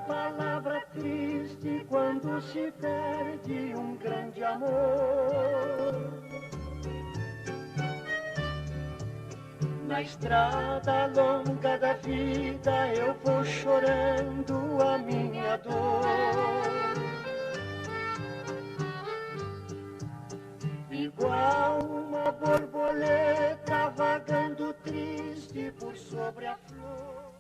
palavra triste quando se perde um grande amor. Na estrada longa da vida eu vou chorando a minha dor. Igual uma borboleta vagando triste por sobre a flor.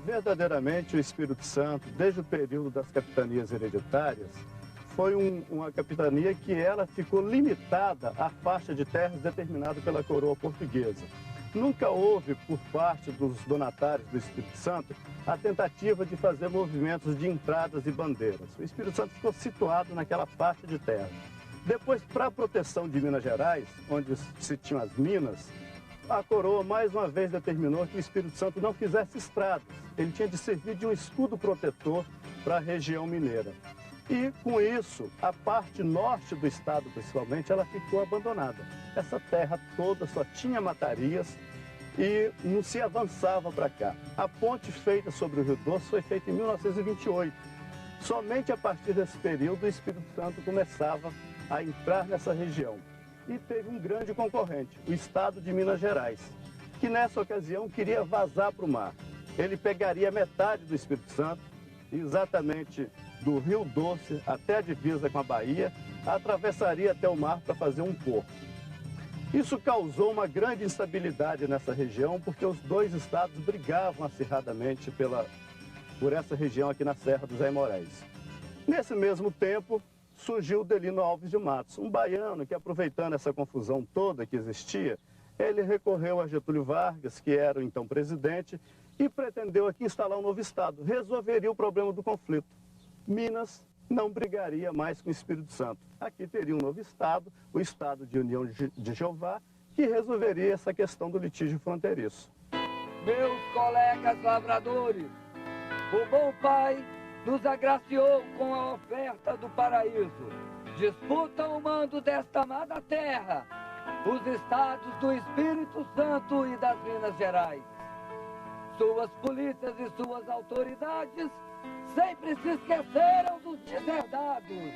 Verdadeiramente o Espírito Santo, desde o período das capitanias hereditárias, foi uma capitania que ela ficou limitada à faixa de terras determinada pela coroa portuguesa. Nunca houve, por parte dos donatários do Espírito Santo, a tentativa de fazer movimentos de entradas e bandeiras. O Espírito Santo ficou situado naquela faixa de terra. Depois, para a proteção de Minas Gerais, onde se tinham as minas, a coroa mais uma vez determinou que o Espírito Santo não fizesse estradas. Ele tinha de servir de um escudo protetor para a região mineira. E, com isso, a parte norte do estado, principalmente, ela ficou abandonada. Essa terra toda só tinha matarias e não se avançava para cá. A ponte feita sobre o Rio Doce foi feita em 1928. Somente a partir desse período o Espírito Santo começava a entrar nessa região. E teve um grande concorrente, o estado de Minas Gerais, que nessa ocasião queria vazar para o mar. Ele pegaria metade do Espírito Santo, exatamente do Rio Doce até a divisa com a Bahia, atravessaria até o mar para fazer um porto. Isso causou uma grande instabilidade nessa região, porque os dois estados brigavam acirradamente por essa região aqui na Serra dos Aimorés. Nesse mesmo tempo, surgiu o Delino Alves de Matos, um baiano que, aproveitando essa confusão toda que existia, ele recorreu a Getúlio Vargas, que era o então presidente, e pretendeu aqui instalar um novo estado. Resolveria o problema do conflito. Minas não brigaria mais com o Espírito Santo. Aqui teria um novo estado, o Estado de União de Jeová, que resolveria essa questão do litígio fronteiriço. Meus colegas lavradores, o bom Pai nos agraciou com a oferta do paraíso. Disputam o mando desta amada terra os estados do Espírito Santo e das Minas Gerais. Suas polícias e suas autoridades sempre se esqueceram dos deserdados.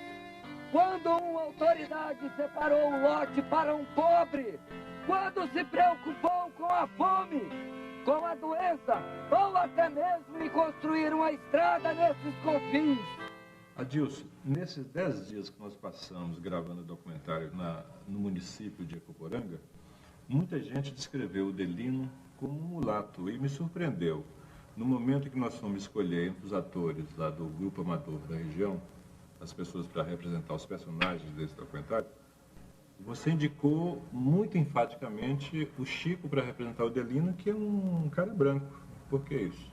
Quando uma autoridade separou um lote para um pobre, quando se preocupou com a fome, com a doença, ou até mesmo em construir uma estrada nesses confins. Adilson, nesses 10 dias que nós passamos gravando o documentário no município de Ecoporanga, muita gente descreveu o Delino como um mulato e me surpreendeu. No momento em que nós fomos escolher entre os atores lá do grupo amador da região, as pessoas para representar os personagens desse documentário, você indicou muito enfaticamente o Chico para representar o Delino, que é um cara branco. Por que isso?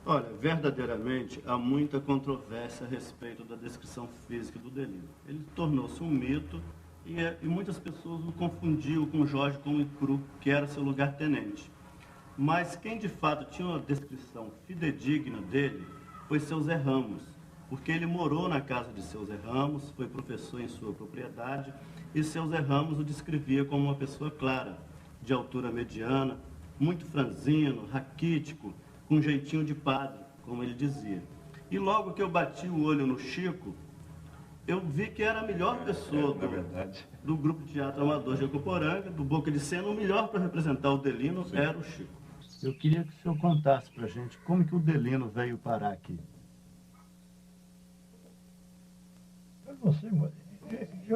Olha, verdadeiramente há muita controvérsia a respeito da descrição física do Delino. Ele tornou-se um mito e muitas pessoas o confundiam com Jorge Comecru, que era seu lugar-tenente. Mas quem de fato tinha uma descrição fidedigna dele foi seu Zé Ramos, porque ele morou na casa de seu Zé Ramos, foi professor em sua propriedade, e seu Zé Ramos o descrevia como uma pessoa clara, de altura mediana, muito franzino, raquítico, com jeitinho de padre, como ele dizia. E logo que eu bati o olho no Chico, eu vi que era a melhor pessoa do grupo de teatro amador de Ecoporanga, do Boca de Sena, o melhor para representar o Delino. Sim. Era o Chico. Eu queria que o senhor contasse para a gente como que o Delino veio parar aqui. Eu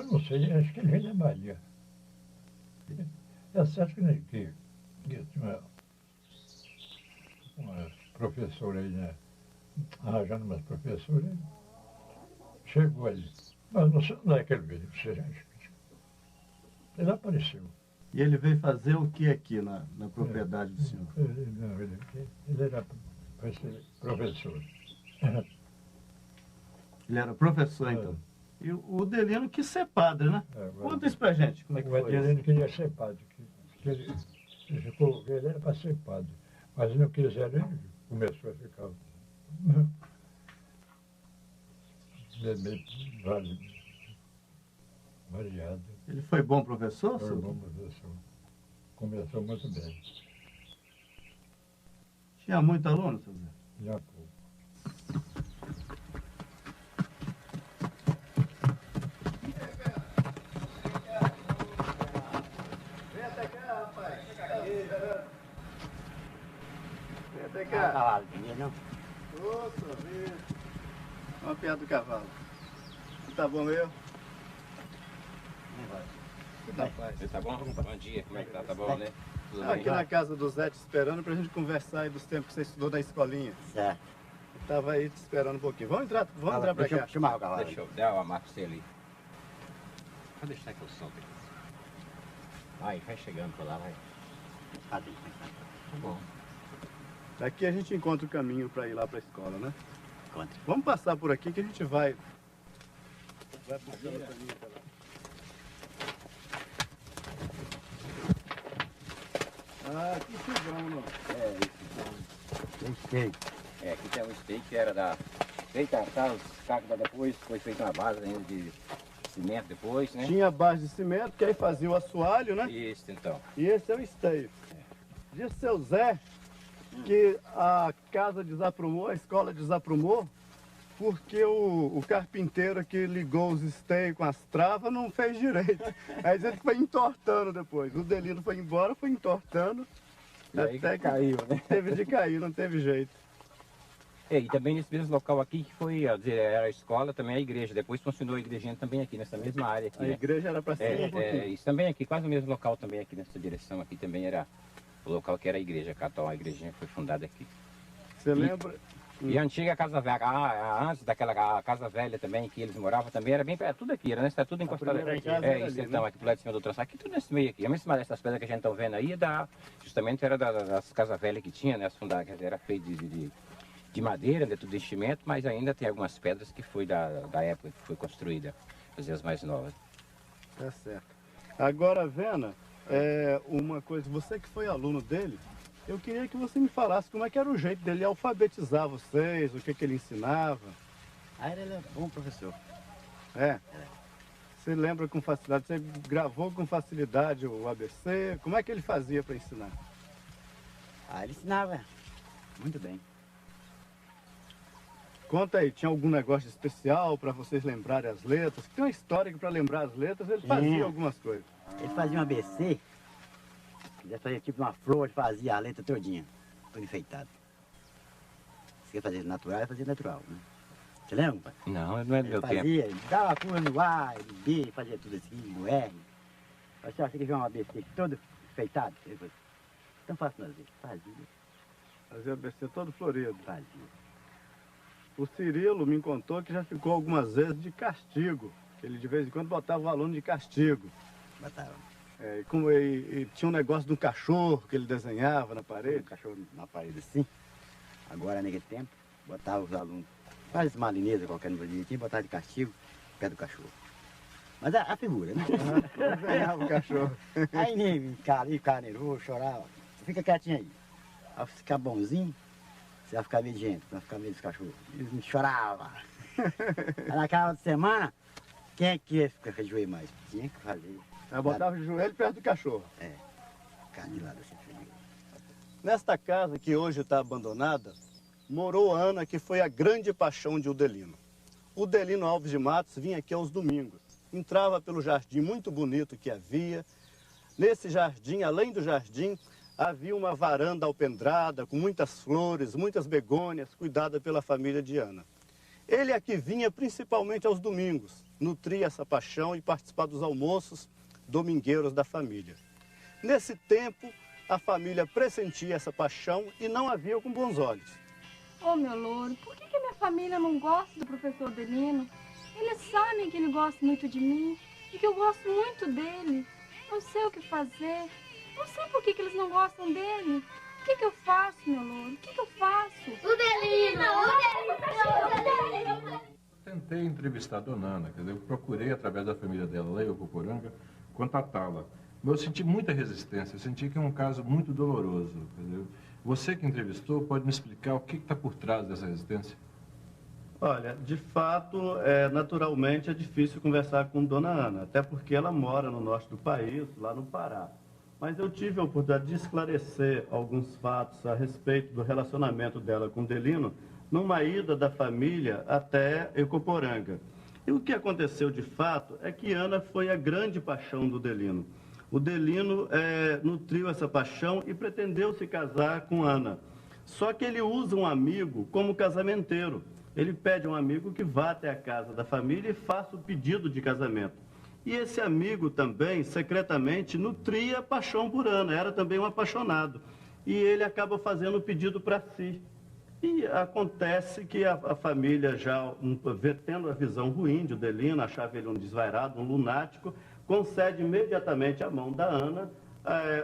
não sei, acho que ele veio da Bahia. É certo que tinha uma professora aí, né? Arranjando umas professoras, chegou ali. Mas não sei onde é que ele veio, ele apareceu. E ele veio fazer o que aqui na propriedade do senhor? Ele era professor. Ele era professor, então? E o Delino quis ser padre, né? Conta isso pra gente, como é que foi isso? O Delino queria ser padre. Ele era para ser padre. Mas não quiseram, ele começou a ficar variado. Ele foi bom professor? Foi bom professor. Começou muito bem. Tinha muito aluno, seu Zé? Já pouco. cá. Cavalo, entendeu? Não? Ô, sua vez. Uma piada do cavalo. Tá bom mesmo? Você tá bom? Bom dia, como é que tá? Tá bom, né? Tudo bem? Aqui na casa do Zé te esperando pra gente conversar aí dos tempos que você estudou na escolinha. Certo. Eu tava aí te esperando um pouquinho. Vamos entrar pra Deixa cá. eu chamar o cavalo. Deixa eu dar uma marca pra você ali. Pode deixar que eu solto aqui. Vai chegando pra lá, vai. Tá bom. Daqui a gente encontra o caminho pra ir lá pra escola, né? Contra. Vamos passar por aqui que a gente vai. Vai puxando o caminho pra lá. Ah, que fogão, não. É, isso. Tem steak. É, aqui tem um steak que era da... Feita, tá, os cacos depois, foi feita uma base ainda de cimento depois, né? Tinha base de cimento, que aí fazia o assoalho, né? Isso, então. E esse é o esteio. Diz seu Zé que a casa desaprumou, a escola desaprumou, porque o carpinteiro que ligou os esteios com as travas não fez direito. Aí ele foi entortando depois. O Delino foi embora, foi entortando. E aí até que caiu, né? teve de cair, não teve jeito. E também nesse mesmo local aqui, que foi, era a escola, também a igreja. Depois funcionou a igrejinha também aqui, nessa mesma área aqui, A né? igreja era para cima um pouquinho. Isso também aqui, quase o mesmo local também aqui, nessa direção aqui também era o local que era a igreja católica, a igrejinha foi fundada aqui. Você lembra? E a antiga casa velha, antes daquela a casa velha também, que eles moravam também, era bem perto, tudo aqui, era, né? Está tudo encostado primeira aqui. casa É, era isso ali, então, né? aqui pro lado de cima do trançado, aqui tudo nesse meio aqui. A mesma dessas pedras que a gente está vendo aí, justamente era das casas velhas que tinha, né? As fundadas, quer dizer, era feito de madeira, né? Tudo de enchimento, mas ainda tem algumas pedras que foi da época que foi construída, as mais novas. Tá certo. Agora, Vena, uma coisa, você que foi aluno dele, eu queria que você me falasse como é que era o jeito dele alfabetizar vocês, o que ele ensinava. Ah, ele é bom professor. É? Você lembra com facilidade, você gravou com facilidade o ABC, como é que ele fazia para ensinar? Ah, ele ensinava muito bem. Conta aí, tinha algum negócio especial para vocês lembrarem as letras? Tem uma história que para lembrar as letras ele fazia algumas coisas. Ele fazia um ABC, quisesse fazer tipo uma flor, ele fazia a letra todinha, tudo enfeitado. Se quer fazer natural, ele fazia natural, né? Você lembra, pai? Não, não é do Ele meu tempo. fazia, ele dava a curva no A, no B, fazia tudo assim, no R. Você acha que viu um ABC todo enfeitado? Ele falou, então faça nós ver. Fazia ABC todo florido. Fazia. O Cirilo me contou que já ficou algumas vezes de castigo. Ele de vez em quando botava o aluno de castigo. Botava. E tinha um negócio de um cachorro que ele desenhava na Um parede. cachorro na parede assim. Agora, naquele tempo, botava os alunos, quase malinesa qualquer no Brasil, botava de castigo perto do cachorro. Mas a figura, né? Desenhava o cachorro. Aí nem ficava nervoso, chorava. Fica quietinho aí. Ao ficar bonzinho, você vai ficar meio de gente, vai ficar meio dos cachorros. Eles choravam. Aí naquela semana, quem é que ia ficar de joelho mais? Tinha que fazer. Aí botava o joelho perto do cachorro. Ficar de lado assim, feliz. Nesta casa que hoje está abandonada, morou Ana, que foi a grande paixão de Udelino. Udelino Alves de Matos vinha aqui aos domingos. Entrava pelo jardim muito bonito que havia. Nesse jardim, além do jardim, havia uma varanda alpendrada com muitas flores, muitas begônias, cuidada pela família de Ana. Ele aqui vinha principalmente aos domingos, nutria essa paixão e participar dos almoços domingueiros da família. Nesse tempo, a família pressentia essa paixão e não a via com bons olhos. Ô, meu louro, por que a minha família não gosta do professor Delino? Eles sabem que ele gosta muito de mim e que eu gosto muito dele. Não sei o que fazer. Não sei por que eles não gostam dele. O que eu faço, meu louro? O que eu faço? O Delino! O Delino! Tentei entrevistar a dona Ana, quer dizer, eu procurei, através da família dela lá em Ocoporanga, contatá-la. Mas eu senti muita resistência, eu senti que é um caso muito doloroso. Quer dizer, você que entrevistou pode me explicar o que está por trás dessa resistência? Olha, de fato, naturalmente é difícil conversar com Dona Ana, até porque ela mora no norte do país, lá no Pará. Mas eu tive a oportunidade de esclarecer alguns fatos a respeito do relacionamento dela com Delino numa ida da família até Ecoporanga. E o que aconteceu de fato é que Ana foi a grande paixão do Delino. O Delino nutriu essa paixão e pretendeu se casar com Ana. Só que ele usa um amigo como casamenteiro. Ele pede a um amigo que vá até a casa da família e faça o pedido de casamento. E esse amigo também, secretamente, nutria paixão por Ana, era também um apaixonado. E ele acaba fazendo o pedido para si. E acontece que a família, já tendo a visão ruim de Odelino, achava ele um desvairado, um lunático, concede imediatamente a mão da Ana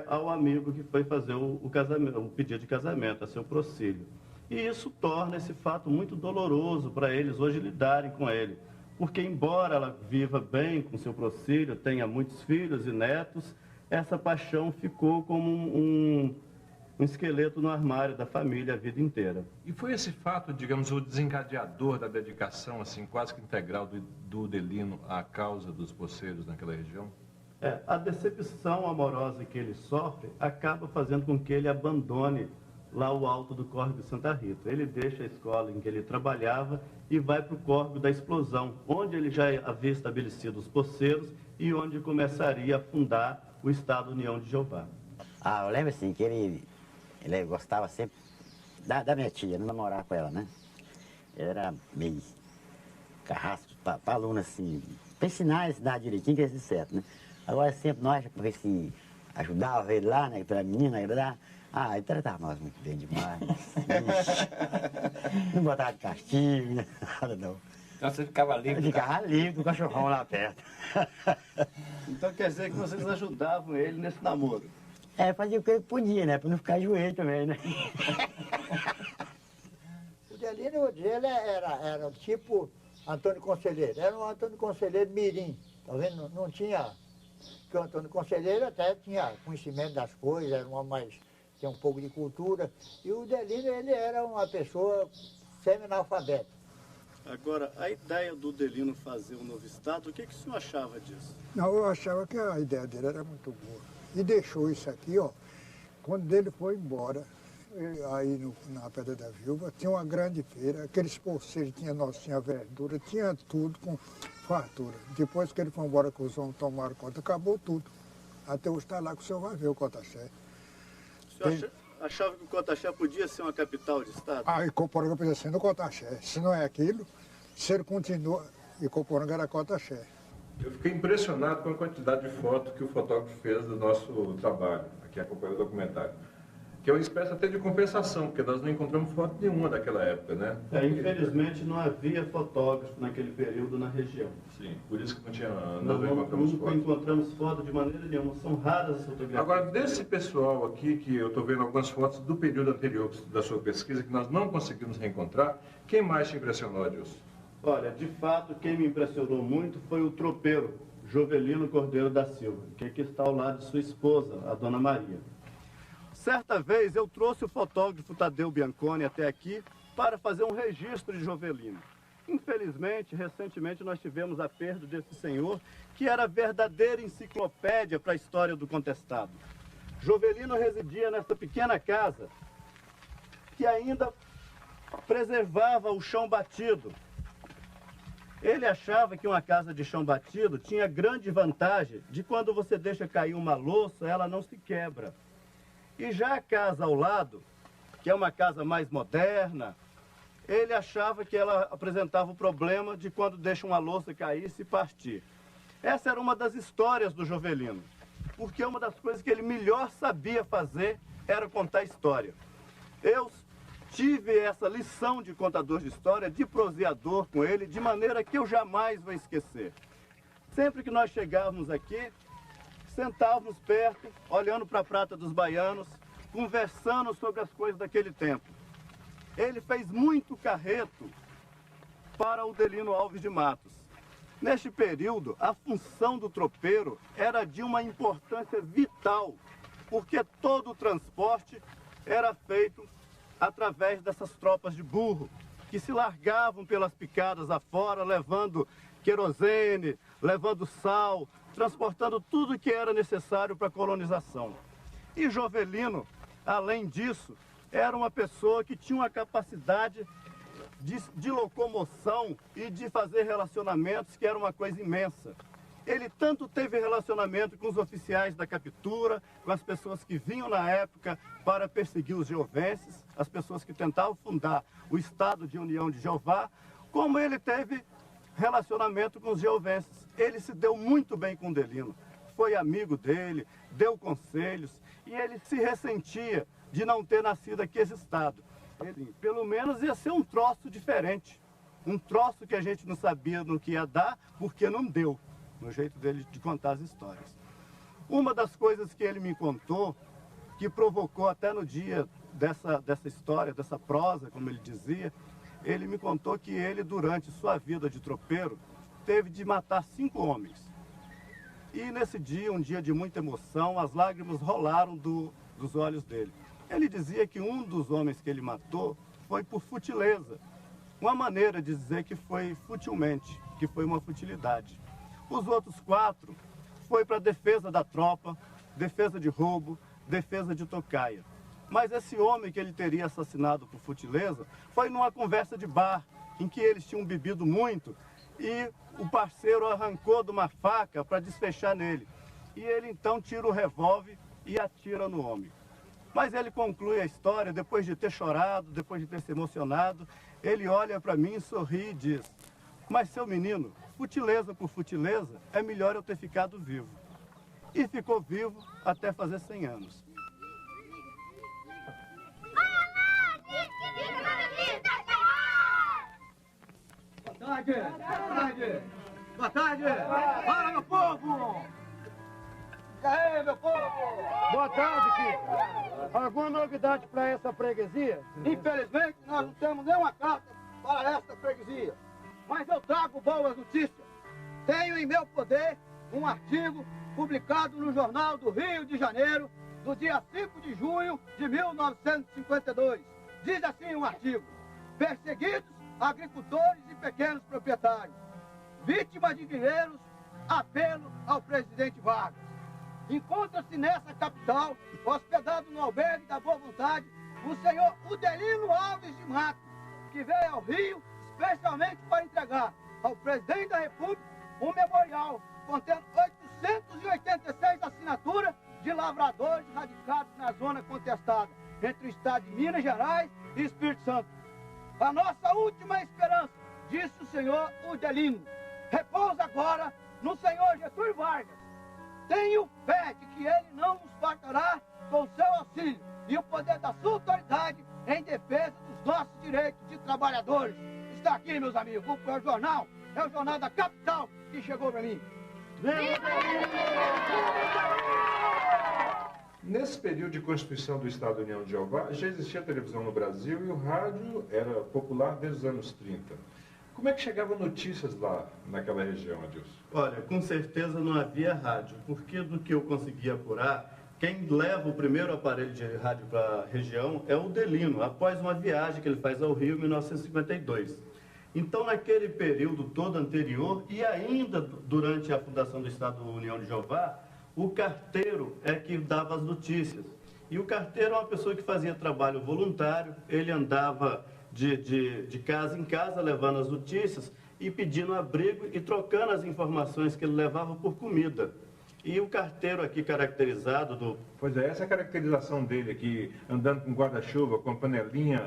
ao amigo que foi fazer o pedido de casamento, a seu Procílio. E isso torna esse fato muito doloroso para eles hoje lidarem com ele. Porque, embora ela viva bem com seu Procílio, tenha muitos filhos e netos, essa paixão ficou como um esqueleto no armário da família a vida inteira. E foi esse fato, digamos, o desencadeador da dedicação, assim, quase que integral do Odelino à causa dos poceiros naquela região? A decepção amorosa que ele sofre acaba fazendo com que ele abandone lá o alto do Córrego de Santa Rita. Ele deixa a escola em que ele trabalhava e vai para o Córrego da Explosão, onde ele já havia estabelecido os poceiros e onde começaria a fundar o Estado União de Jeová. Eu lembro assim que ele gostava sempre da minha tia, não namorar com ela, né? Ele era meio carrasco para aluno, assim, para ensinar ele a dar direitinho, que é certo, né? Agora sempre nós, para ver se ajudava ele lá, né? Para a menina agradar. Ele tratava nós muito bem demais. Não botava de castigo, nada não. Então você ficava livre? Eu ficava livre com o cachorrão lá perto. Então quer dizer que vocês ajudavam ele nesse namoro? Fazia o que ele podia, né? Para não ficar joelho também, né? O Delino, ele era tipo Antônio Conselheiro. Era um Antônio Conselheiro mirim. Tá vendo? Não tinha... Porque o Antônio Conselheiro até tinha conhecimento das coisas, era uma mais... tinha um pouco de cultura. E o Delino, ele era uma pessoa semi-analfabeta. Agora, a ideia do Odelino fazer um novo estado, o que o senhor achava disso? Não, eu achava que a ideia dele era muito boa. E deixou isso aqui, ó. Quando ele foi embora, aí na Pedra da Viúva, tinha uma grande feira, aqueles poceiros, tinha verdura, tinha tudo com fartura. Depois que ele foi embora, que os homens tomaram conta, acabou tudo. Até hoje está lá que o senhor vai ver o Cotaxé. O senhor achava que o Cotaxé podia ser uma capital de estado? Icoporanga podia ser no Cotaxé. Se não é aquilo, se ele continua, Icoporanga era Cotaxé. Eu fiquei impressionado com a quantidade de fotos que o fotógrafo fez do nosso trabalho, aqui acompanhando o documentário. Que é uma espécie até de compensação, porque nós não encontramos foto nenhuma daquela época, né? Infelizmente não havia fotógrafo naquele período na região. Sim, por isso que não tinha... Nunca encontramos foto de maneira nenhuma, são raras as fotografias. Agora, desse pessoal aqui, que eu estou vendo algumas fotos do período anterior da sua pesquisa, que nós não conseguimos reencontrar, quem mais te impressionou, Adilson? Olha, de fato, quem me impressionou muito foi o tropeiro, Jovelino Cordeiro da Silva, que aqui está ao lado de sua esposa, a Dona Maria. Certa vez eu trouxe o fotógrafo Tadeu Bianconi até aqui para fazer um registro de Jovelino. Infelizmente, recentemente nós tivemos a perda desse senhor, que era a verdadeira enciclopédia para a história do contestado. Jovelino residia nessa pequena casa que ainda preservava o chão batido. Ele achava que uma casa de chão batido tinha grande vantagem de quando você deixa cair uma louça, ela não se quebra. E já a casa ao lado, que é uma casa mais moderna, ele achava que ela apresentava o problema de quando deixa uma louça cair e se partir. Essa era uma das histórias do Jovelino, porque uma das coisas que ele melhor sabia fazer era contar história. Eu tive essa lição de contador de história, de proseador com ele, de maneira que eu jamais vou esquecer. Sempre que nós chegávamos aqui, sentávamos perto, olhando para a Prata dos Baianos, conversando sobre as coisas daquele tempo. Ele fez muito carreto para o Odelino Alves de Matos. Neste período, a função do tropeiro era de uma importância vital, porque todo o transporte era feito através dessas tropas de burro, que se largavam pelas picadas afora, levando querosene, levando sal, transportando tudo que era necessário para a colonização. E Jovelino, além disso, era uma pessoa que tinha uma capacidade de locomoção e de fazer relacionamentos, que era uma coisa imensa. Ele tanto teve relacionamento com os oficiais da captura, com as pessoas que vinham na época para perseguir os jeovenses, as pessoas que tentavam fundar o Estado de União de Jeová, como ele teve relacionamento com os jeovenses. Ele se deu muito bem com Delino, foi amigo dele, deu conselhos, e ele se ressentia de não ter nascido aqui esse Estado. Ele, pelo menos ia ser um troço diferente, um troço que a gente não sabia no que ia dar, porque não deu, no jeito dele de contar as histórias. Uma das coisas que ele me contou, que provocou até no dia dessa história, dessa prosa, como ele dizia, ele me contou que ele, durante sua vida de tropeiro, teve de matar 5 homens. E nesse dia, um dia de muita emoção, as lágrimas rolaram dos olhos dele. Ele dizia que um dos homens que ele matou foi por futileza, uma maneira de dizer que foi futilmente, que foi uma futilidade. Os outros 4 foi para defesa da tropa, defesa de roubo, defesa de tocaia. Mas esse homem que ele teria assassinado por futileza foi numa conversa de bar, em que eles tinham bebido muito e o parceiro arrancou de uma faca para desfechar nele. E ele então tira o revólver e atira no homem. Mas ele conclui a história, depois de ter chorado, depois de ter se emocionado, ele olha para mim, sorri e diz: mas seu menino, futileza por futileza, é melhor eu ter ficado vivo. E ficou vivo até fazer 100 anos. Boa tarde! Boa tarde! Boa tarde! Fala, meu povo! E aí, meu povo? Boa tarde, Kiko. Alguma novidade para essa freguesia? Infelizmente, nós não temos nenhuma carta para esta freguesia. Mas eu trago boas notícias. Tenho em meu poder um artigo publicado no Jornal do Rio de Janeiro, do dia 5 de junho de 1952. Diz assim o artigo: perseguidos agricultores e pequenos proprietários, vítimas de guerreiros, apelo ao presidente Vargas. Encontra-se nessa capital, hospedado no albergue da Boa Vontade, o senhor Udelino Alves de Matos, que veio ao Rio especialmente para entregar ao presidente da República um memorial contendo 886 assinaturas de lavradores radicados na zona contestada entre o estado de Minas Gerais e Espírito Santo. A nossa última esperança, disse o senhor Udelino, repousa agora no senhor Getúlio Vargas. Tenho fé de que ele não nos faltará com seu auxílio e o poder da sua autoridade em defesa dos nossos direitos de trabalhadores. Está aqui, meus amigos, o jornal, é o jornal da capital que chegou para mim. Nesse período de constituição do Estado da União de Jeová, já existia televisão no Brasil e o rádio era popular desde os anos 30. Como é que chegavam notícias lá naquela região, Adilson? Olha, com certeza não havia rádio, porque do que eu consegui apurar, quem leva o primeiro aparelho de rádio para a região é o Delino, após uma viagem que ele faz ao Rio em 1952. Então, naquele período todo anterior, e ainda durante a fundação do Estado da União de Jeová, o carteiro é que dava as notícias. E o carteiro é uma pessoa que fazia trabalho voluntário, ele andava de casa em casa levando as notícias e pedindo abrigo e trocando as informações que ele levava por comida. E o carteiro aqui caracterizado do... Pois é, essa é a caracterização dele aqui, andando com guarda-chuva, com panelinha,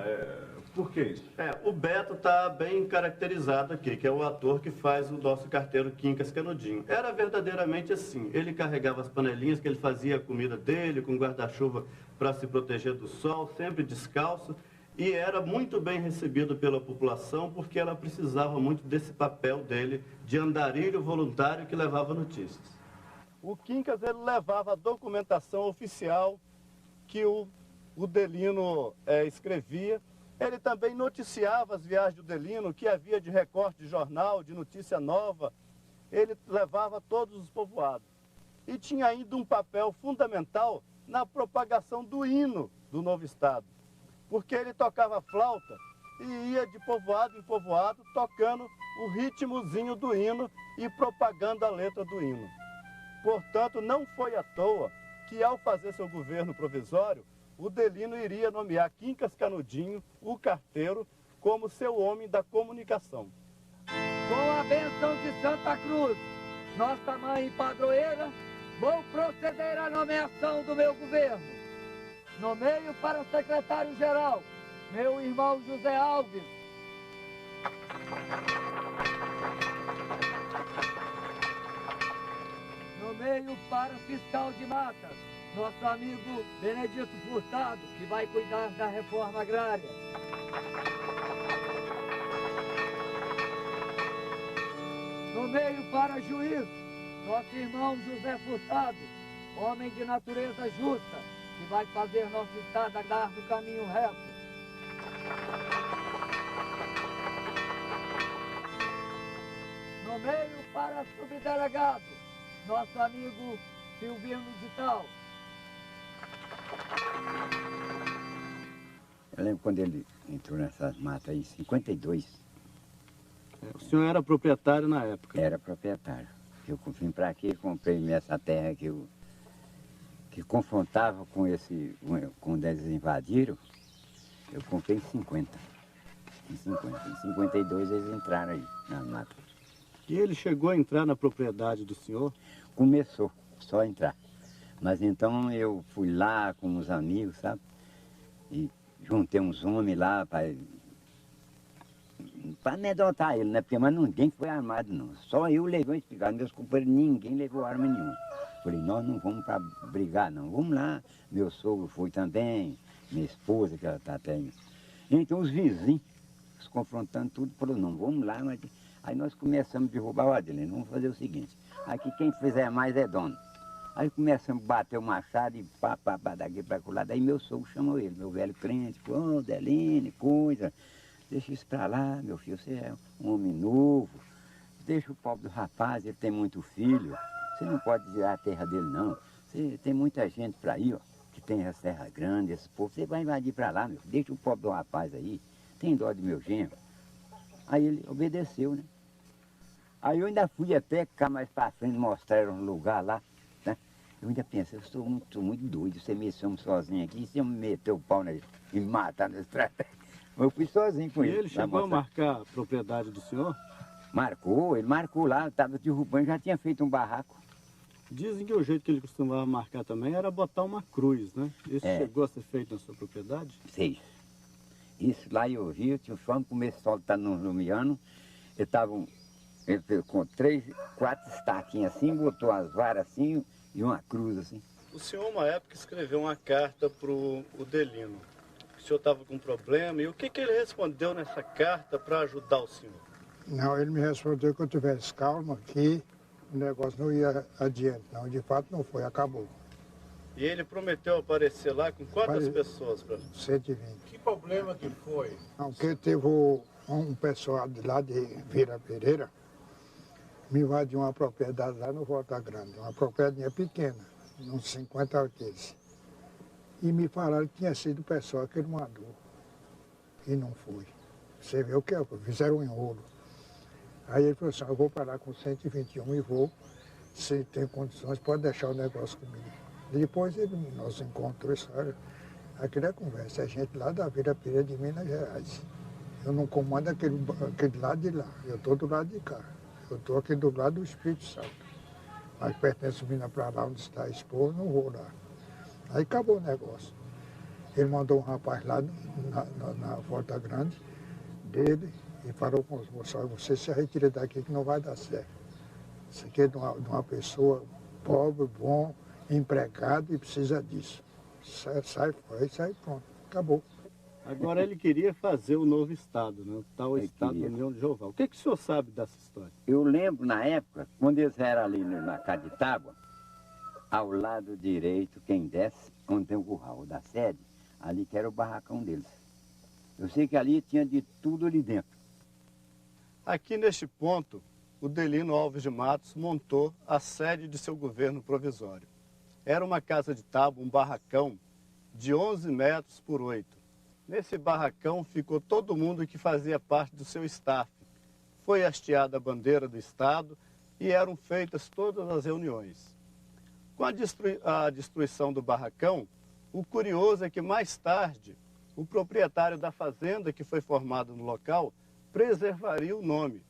por que isso? O Beto está bem caracterizado aqui, que é o ator que faz o nosso carteiro Quincas Canudinho. Era verdadeiramente assim, ele carregava as panelinhas, que ele fazia a comida dele, com guarda-chuva para se proteger do sol, sempre descalço, e era muito bem recebido pela população, porque ela precisava muito desse papel dele, de andarilho voluntário que levava notícias. O Quincas, ele levava a documentação oficial que o Delino escrevia. Ele também noticiava as viagens do Delino, que havia de recorte de jornal, de notícia nova. Ele levava todos os povoados. E tinha ainda um papel fundamental na propagação do hino do novo Estado. Porque ele tocava flauta e ia de povoado em povoado tocando o ritmozinho do hino e propagando a letra do hino. Portanto, não foi à toa que, ao fazer seu governo provisório, o Delino iria nomear Quincas Canudinho, o carteiro, como seu homem da comunicação. Com a benção de Santa Cruz, nossa mãe padroeira, vou proceder à nomeação do meu governo. Nomeio para secretário-geral meu irmão José Alves. Nomeio para fiscal de matas nosso amigo Benedito Furtado, que vai cuidar da reforma agrária. Nomeio para juiz nosso irmão José Furtado, homem de natureza justa, que vai fazer nosso estado andar no caminho reto. Nomeio para subdelegado nosso amigo Silvino de Tal. Eu lembro quando ele entrou nessas matas aí, em 52. O senhor era proprietário na época? Era proprietário. Eu vim para aqui, comprei essa terra que confrontava com quando eles invadiram, eu comprei em 50. Em 52 eles entraram aí na mata. E ele chegou a entrar na propriedade do senhor? Começou, só a entrar. Mas então eu fui lá com uns amigos, sabe? E juntei uns homens lá para amedrontar ele, né? Porque mas ninguém foi armado, não. Só eu levei uma espingarda, meus companheiros, ninguém levou arma nenhuma. Falei, nós não vamos para brigar, não. Vamos lá. Meu sogro foi também, minha esposa, que ela está até... Então os vizinhos, se confrontando tudo, falaram, não, vamos lá. Mas... Aí nós começamos a derrubar o Adelino. Vamos fazer o seguinte, aqui quem fizer mais é dono. Aí começamos a bater o machado e pá, daqui para lá. Daí meu sogro chamou ele, meu velho crente, falou, Adelino, coisa, deixa isso para lá, meu filho, você é um homem novo, deixa o pobre do rapaz, ele tem muito filho, você não pode tirar a terra dele não. Você tem muita gente para aí, ó, que tem essa terra grande, esse povo, você vai invadir para lá, meu filho, deixa o pobre do rapaz aí, tem dó de meu genro. Aí ele obedeceu, né? Aí eu ainda fui até cá mais para frente, mostraram um lugar lá, né? Eu ainda pensei, eu sou muito doido, você me chama sozinho aqui, se eu me meter o pau e me matar na estrada. Eu fui sozinho com ele. E ele chegou a marcar a propriedade do senhor? Ele marcou lá, estava derrubando, já tinha feito um barraco. Dizem que o jeito que ele costumava marcar também era botar uma cruz, né? Isso chegou a ser feito na sua propriedade? Sim. Isso lá eu vi, eu tinha um fome, começou a sol tá no lumiano, ele fez com 3, 4 estaquinhas assim, botou as varas assim e uma cruz assim. O senhor, uma época, escreveu uma carta para o Delino. O senhor estava com um problema, e o que ele respondeu nessa carta para ajudar o senhor? Não, ele me respondeu que eu tivesse calma, que o negócio não ia adiante. Não, de fato não foi, acabou. E ele prometeu aparecer lá com quantas pessoas? 120. Que problema que foi? Não, porque teve um pessoal de lá de Vila Pereira, me invadiu uma propriedade lá no Volta Grande, uma propriedade pequena, uns 50 alqueires. E me falaram que tinha sido o pessoal que ele mandou. E não foi. Você vê o que é? Fizeram um enrolo. Aí ele falou assim, eu vou parar com 121 e vou, se tem condições, pode deixar o negócio comigo. Depois nós encontramos, aquilo é conversa, é gente lá da Vila Pereira de Minas Gerais. Eu não comando aquele lado de lá, eu estou do lado de cá. Eu estou aqui do lado do Espírito Santo. Mas pertence Minas para lá onde está a esposa, não vou lá. Aí acabou o negócio. Ele mandou um rapaz lá na Volta Grande dele e falou com os moços, você se retira daqui que não vai dar certo. Isso aqui é de uma pessoa pobre, bom, empregado e precisa disso. Sai fora, aí sai pronto, acabou. Agora ele queria fazer o novo estado, né? O tal Estado da União de Jeová. O que o senhor sabe dessa história? Eu lembro na época, quando eles eram ali na casa de tábua, ao lado direito, quem desce, onde tem o curral da sede, ali que era o barracão deles. Eu sei que ali tinha de tudo ali dentro. Aqui neste ponto, o Delino Alves de Matos montou a sede de seu governo provisório. Era uma casa de tábua, um barracão de 11 metros por 8. Nesse barracão ficou todo mundo que fazia parte do seu staff. Foi hasteada a bandeira do Estado e eram feitas todas as reuniões. Com a destruição do barracão, o curioso é que mais tarde, o proprietário da fazenda que foi formado no local preservaria o nome.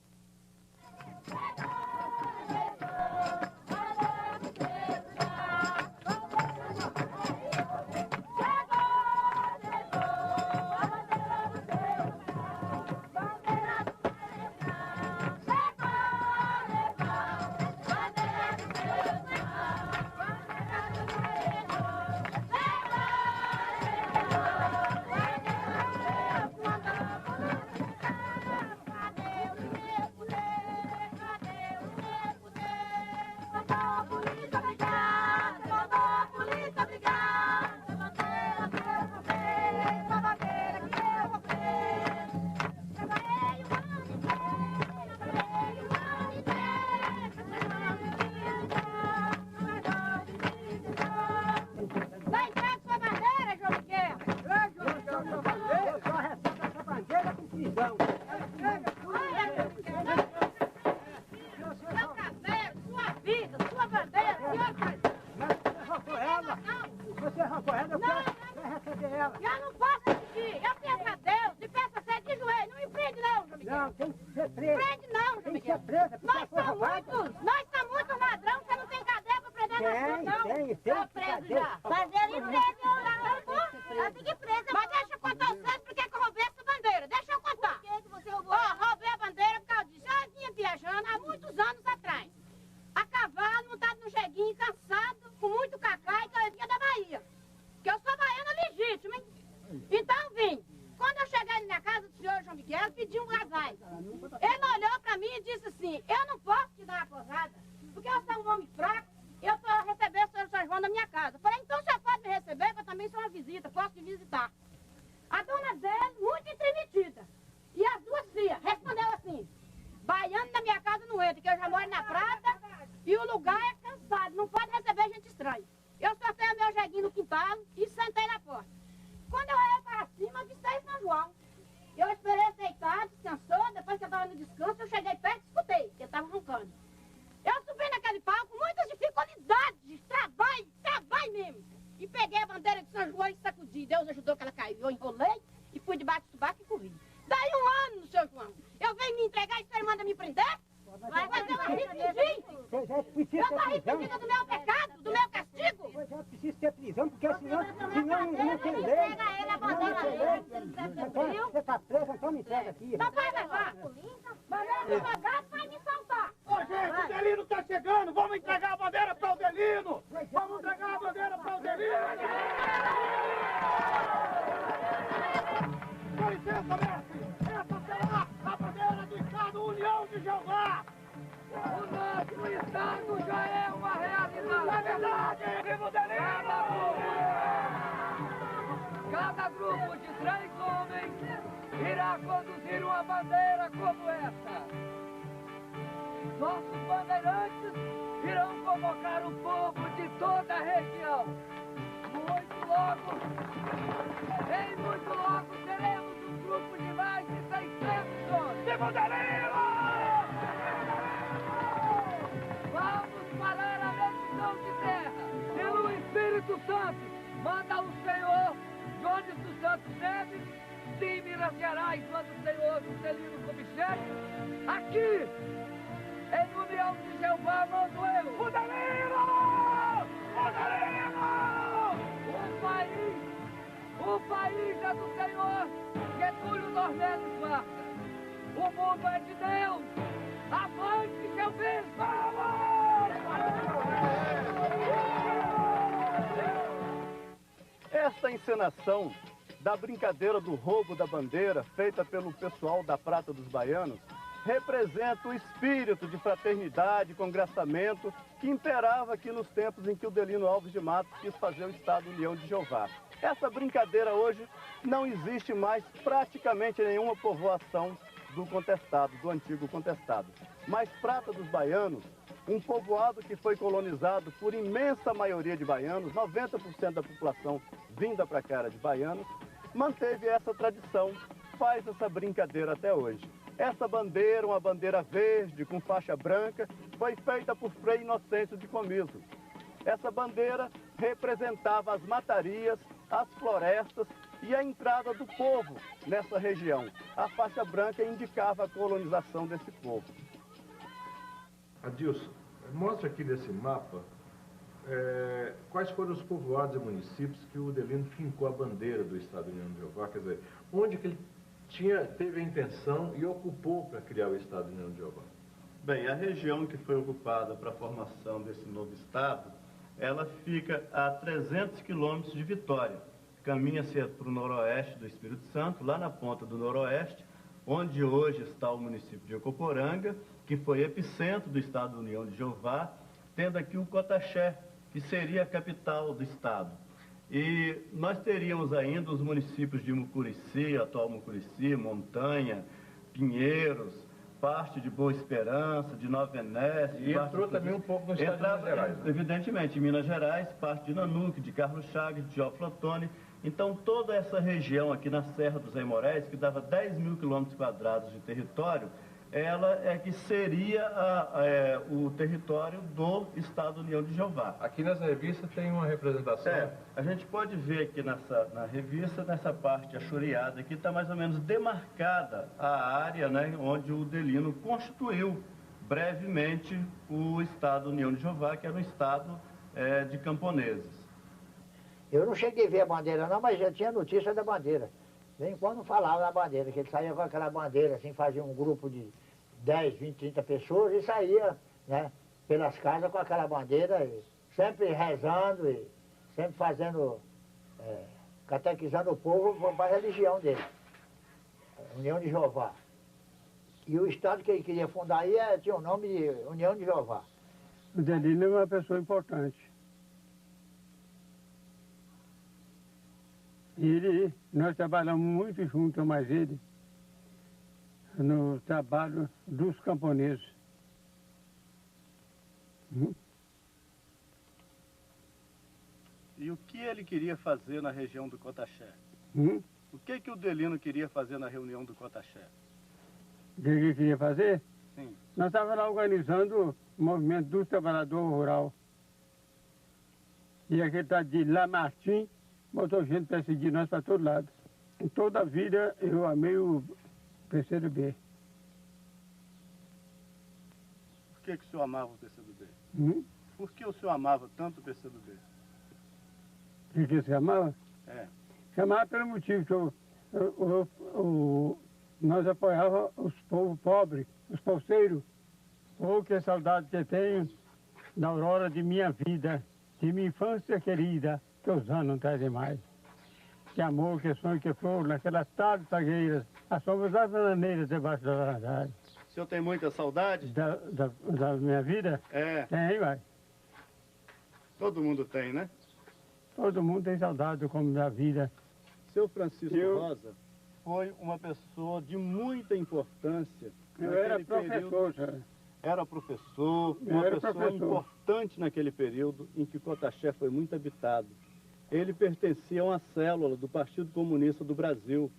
prende não, João Miguel. Nós somos muitos ladrões, você não tem cadeia pra prender nós, não. Tem preso já. Mas ele prende, eu fiquei presa. Mas deixa eu contar o certo porque eu roubei essa bandeira. Deixa eu contar. Por que você roubou? Roubei a bandeira por causa disso. Eu vinha viajando há muitos anos atrás. A cavalo, montado no jeguinho, cansado, com muito cacai, que eu vinha da Bahia. Que eu sou baiana legítima, hein? Então vim. Quando eu cheguei na minha casa do senhor João Miguel, pedi um gazais. Ele olhou pra mim e disse assim, eu não posso te dar uma posada, porque eu sou um homem fraco, eu estou a receber o senhor São João na minha casa. Eu falei, então o senhor pode me receber, que eu também sou uma visita, posso te visitar. A dona dele, muito entremetida. E as duas filhas, respondeu assim, baiano na minha casa não entra, que eu já moro na prata e o lugar é cansado, não pode receber gente estranha. Eu soltei o meu jeguinho no quintal e sentei na porta. Quando eu olhei para cima, avistei São João. Eu esperei deitado, descansou, depois que eu estava no descanso, eu cheguei perto e escutei, que ele estava roncando. Eu subi naquele palco com muitas dificuldades, trabalho mesmo. E peguei a bandeira de São João e sacudi. Deus ajudou que ela caiu. Eu enrolei e fui debaixo do subaco e corri. Daí um ano, seu João, eu venho me entregar e o senhor manda me prender? Mas eu arrependi. Eu arrependida do meu pecado, do meu castigo. Pois é, preciso ter prisão, porque senão não tem lei. Você está preso, então me entrega aqui. Então vai levar. Bandeira do advogado vai me soltar. Ô, gente, o Delino tá chegando. Vamos entregar a bandeira para o Delino. Vamos entregar a bandeira para o Delino. Com licença, mestre. Essa será a bandeira do Estado União de Jeová. O nosso Estado já é uma realidade. É verdade. Viva o Delino! Cada grupo de 3 homens irá conduzir uma bandeira como essa. Nossos bandeirantes irão convocar o povo de toda a região. Muito logo seremos um grupo de mais de 600 homens. Viva o Delino! Vamos parar a medição de terra. Pelo Espírito Santo, manda o Senhor Jones dos Santos Neves, de Minas Gerais, manda o Senhor Juscelino Kubitschek. Aqui, em União de Jeová, mando eu. O Delino! O Delino! O país é do Senhor Getúlio Dornelles Vargas. O mundo é de Deus. Avante, seu bispo! Esta encenação da brincadeira do roubo da bandeira, feita pelo pessoal da Prata dos Baianos, representa o espírito de fraternidade e congraçamento que imperava aqui nos tempos em que o Delino Alves de Matos quis fazer o Estado União de Jeová. Essa brincadeira hoje não existe mais praticamente em nenhuma povoação do contestado, do antigo contestado. Mas Prata dos Baianos, um povoado que foi colonizado por imensa maioria de baianos, 90% da população vinda para cá era de baianos, manteve essa tradição, faz essa brincadeira até hoje. Essa bandeira, uma bandeira verde com faixa branca, foi feita por Frei Inocêncio de Comiso. Essa bandeira representava as matarias, as florestas e a entrada do povo nessa região. A faixa branca indicava a colonização desse povo. Adilson, mostra aqui nesse mapa quais foram os povoados e municípios que o Delino fincou a bandeira do Estado União de Jeová, quer dizer, onde que ele teve a intenção e ocupou para criar o Estado União de Jeová. Bem, a região que foi ocupada para a formação desse novo Estado, ela fica a 300 quilômetros de Vitória. Caminha-se para o noroeste do Espírito Santo, lá na ponta do noroeste, onde hoje está o município de Ecoporanga, que foi epicentro do Estado União de Jeová, tendo aqui o Cotaxé, que seria a capital do Estado. E nós teríamos ainda os municípios de Mucurici, atual Mucurici, Montanha, Pinheiros, parte de Boa Esperança, de Nova Venécia. E entrou também um pouco no estado de Minas Gerais. Né? Evidentemente, em Minas Gerais, parte de Nanuque, de Carlos Chagas, de Teófilo Otoni. Então, toda essa região aqui na Serra dos Aimorés, que dava 10 mil quilômetros quadrados de território, ela é que seria o território do Estado União de Jeová. Aqui nessa revista tem uma representação. A gente pode ver aqui na revista, nessa parte achoreada aqui, está mais ou menos demarcada a área, né, onde o Delino constituiu brevemente o Estado União de Jeová, que era um estado de camponeses. Eu não cheguei a ver a bandeira não, mas já tinha notícia da bandeira. Nem quando falava da bandeira, que ele saía com aquela bandeira, assim, fazia um grupo de 10, 20, 30 pessoas e saía, né, pelas casas com aquela bandeira, e sempre rezando e sempre fazendo, catequizando o povo para a religião dele, União de Jeová. E o estado que ele queria fundar aí tinha o nome de União de Jeová. O Delino é uma pessoa importante. Nós trabalhamos muito juntos, mas ele, no trabalho dos camponeses. E o que ele queria fazer na região do Cotaxé? O que o Delino queria fazer na reunião do Cotaxé? O que ele queria fazer? Sim. Nós estávamos lá organizando o movimento dos trabalhadores rurais. E aquele tal de Lamartine botou gente para seguir nós para todo lado. Em toda a vida eu amei o PCdoB. Por que o senhor amava o PCdoB? Por que o senhor amava tanto o PCdoB? O que você amava? Chamava pelo motivo que nós apoiávamos os povos pobres, os poceiros. Oh, que saudade que eu tenho da aurora de minha vida, de minha infância querida, que os anos não trazem mais. Que amor, que sonho, que flor, naquelas tardes tagueiras, as sombras das bananeiras debaixo da laranjada. O senhor tem muita saudade? Da minha vida? Tem, vai. Todo mundo tem, né? Todo mundo tem saudade como da vida. Seu Francisco Rosa foi uma pessoa de muita importância. Eu era professor, senhor. Era professor, uma pessoa importante naquele período em que Cotaxé foi muito habitado. Ele pertencia a uma célula do Partido Comunista do Brasil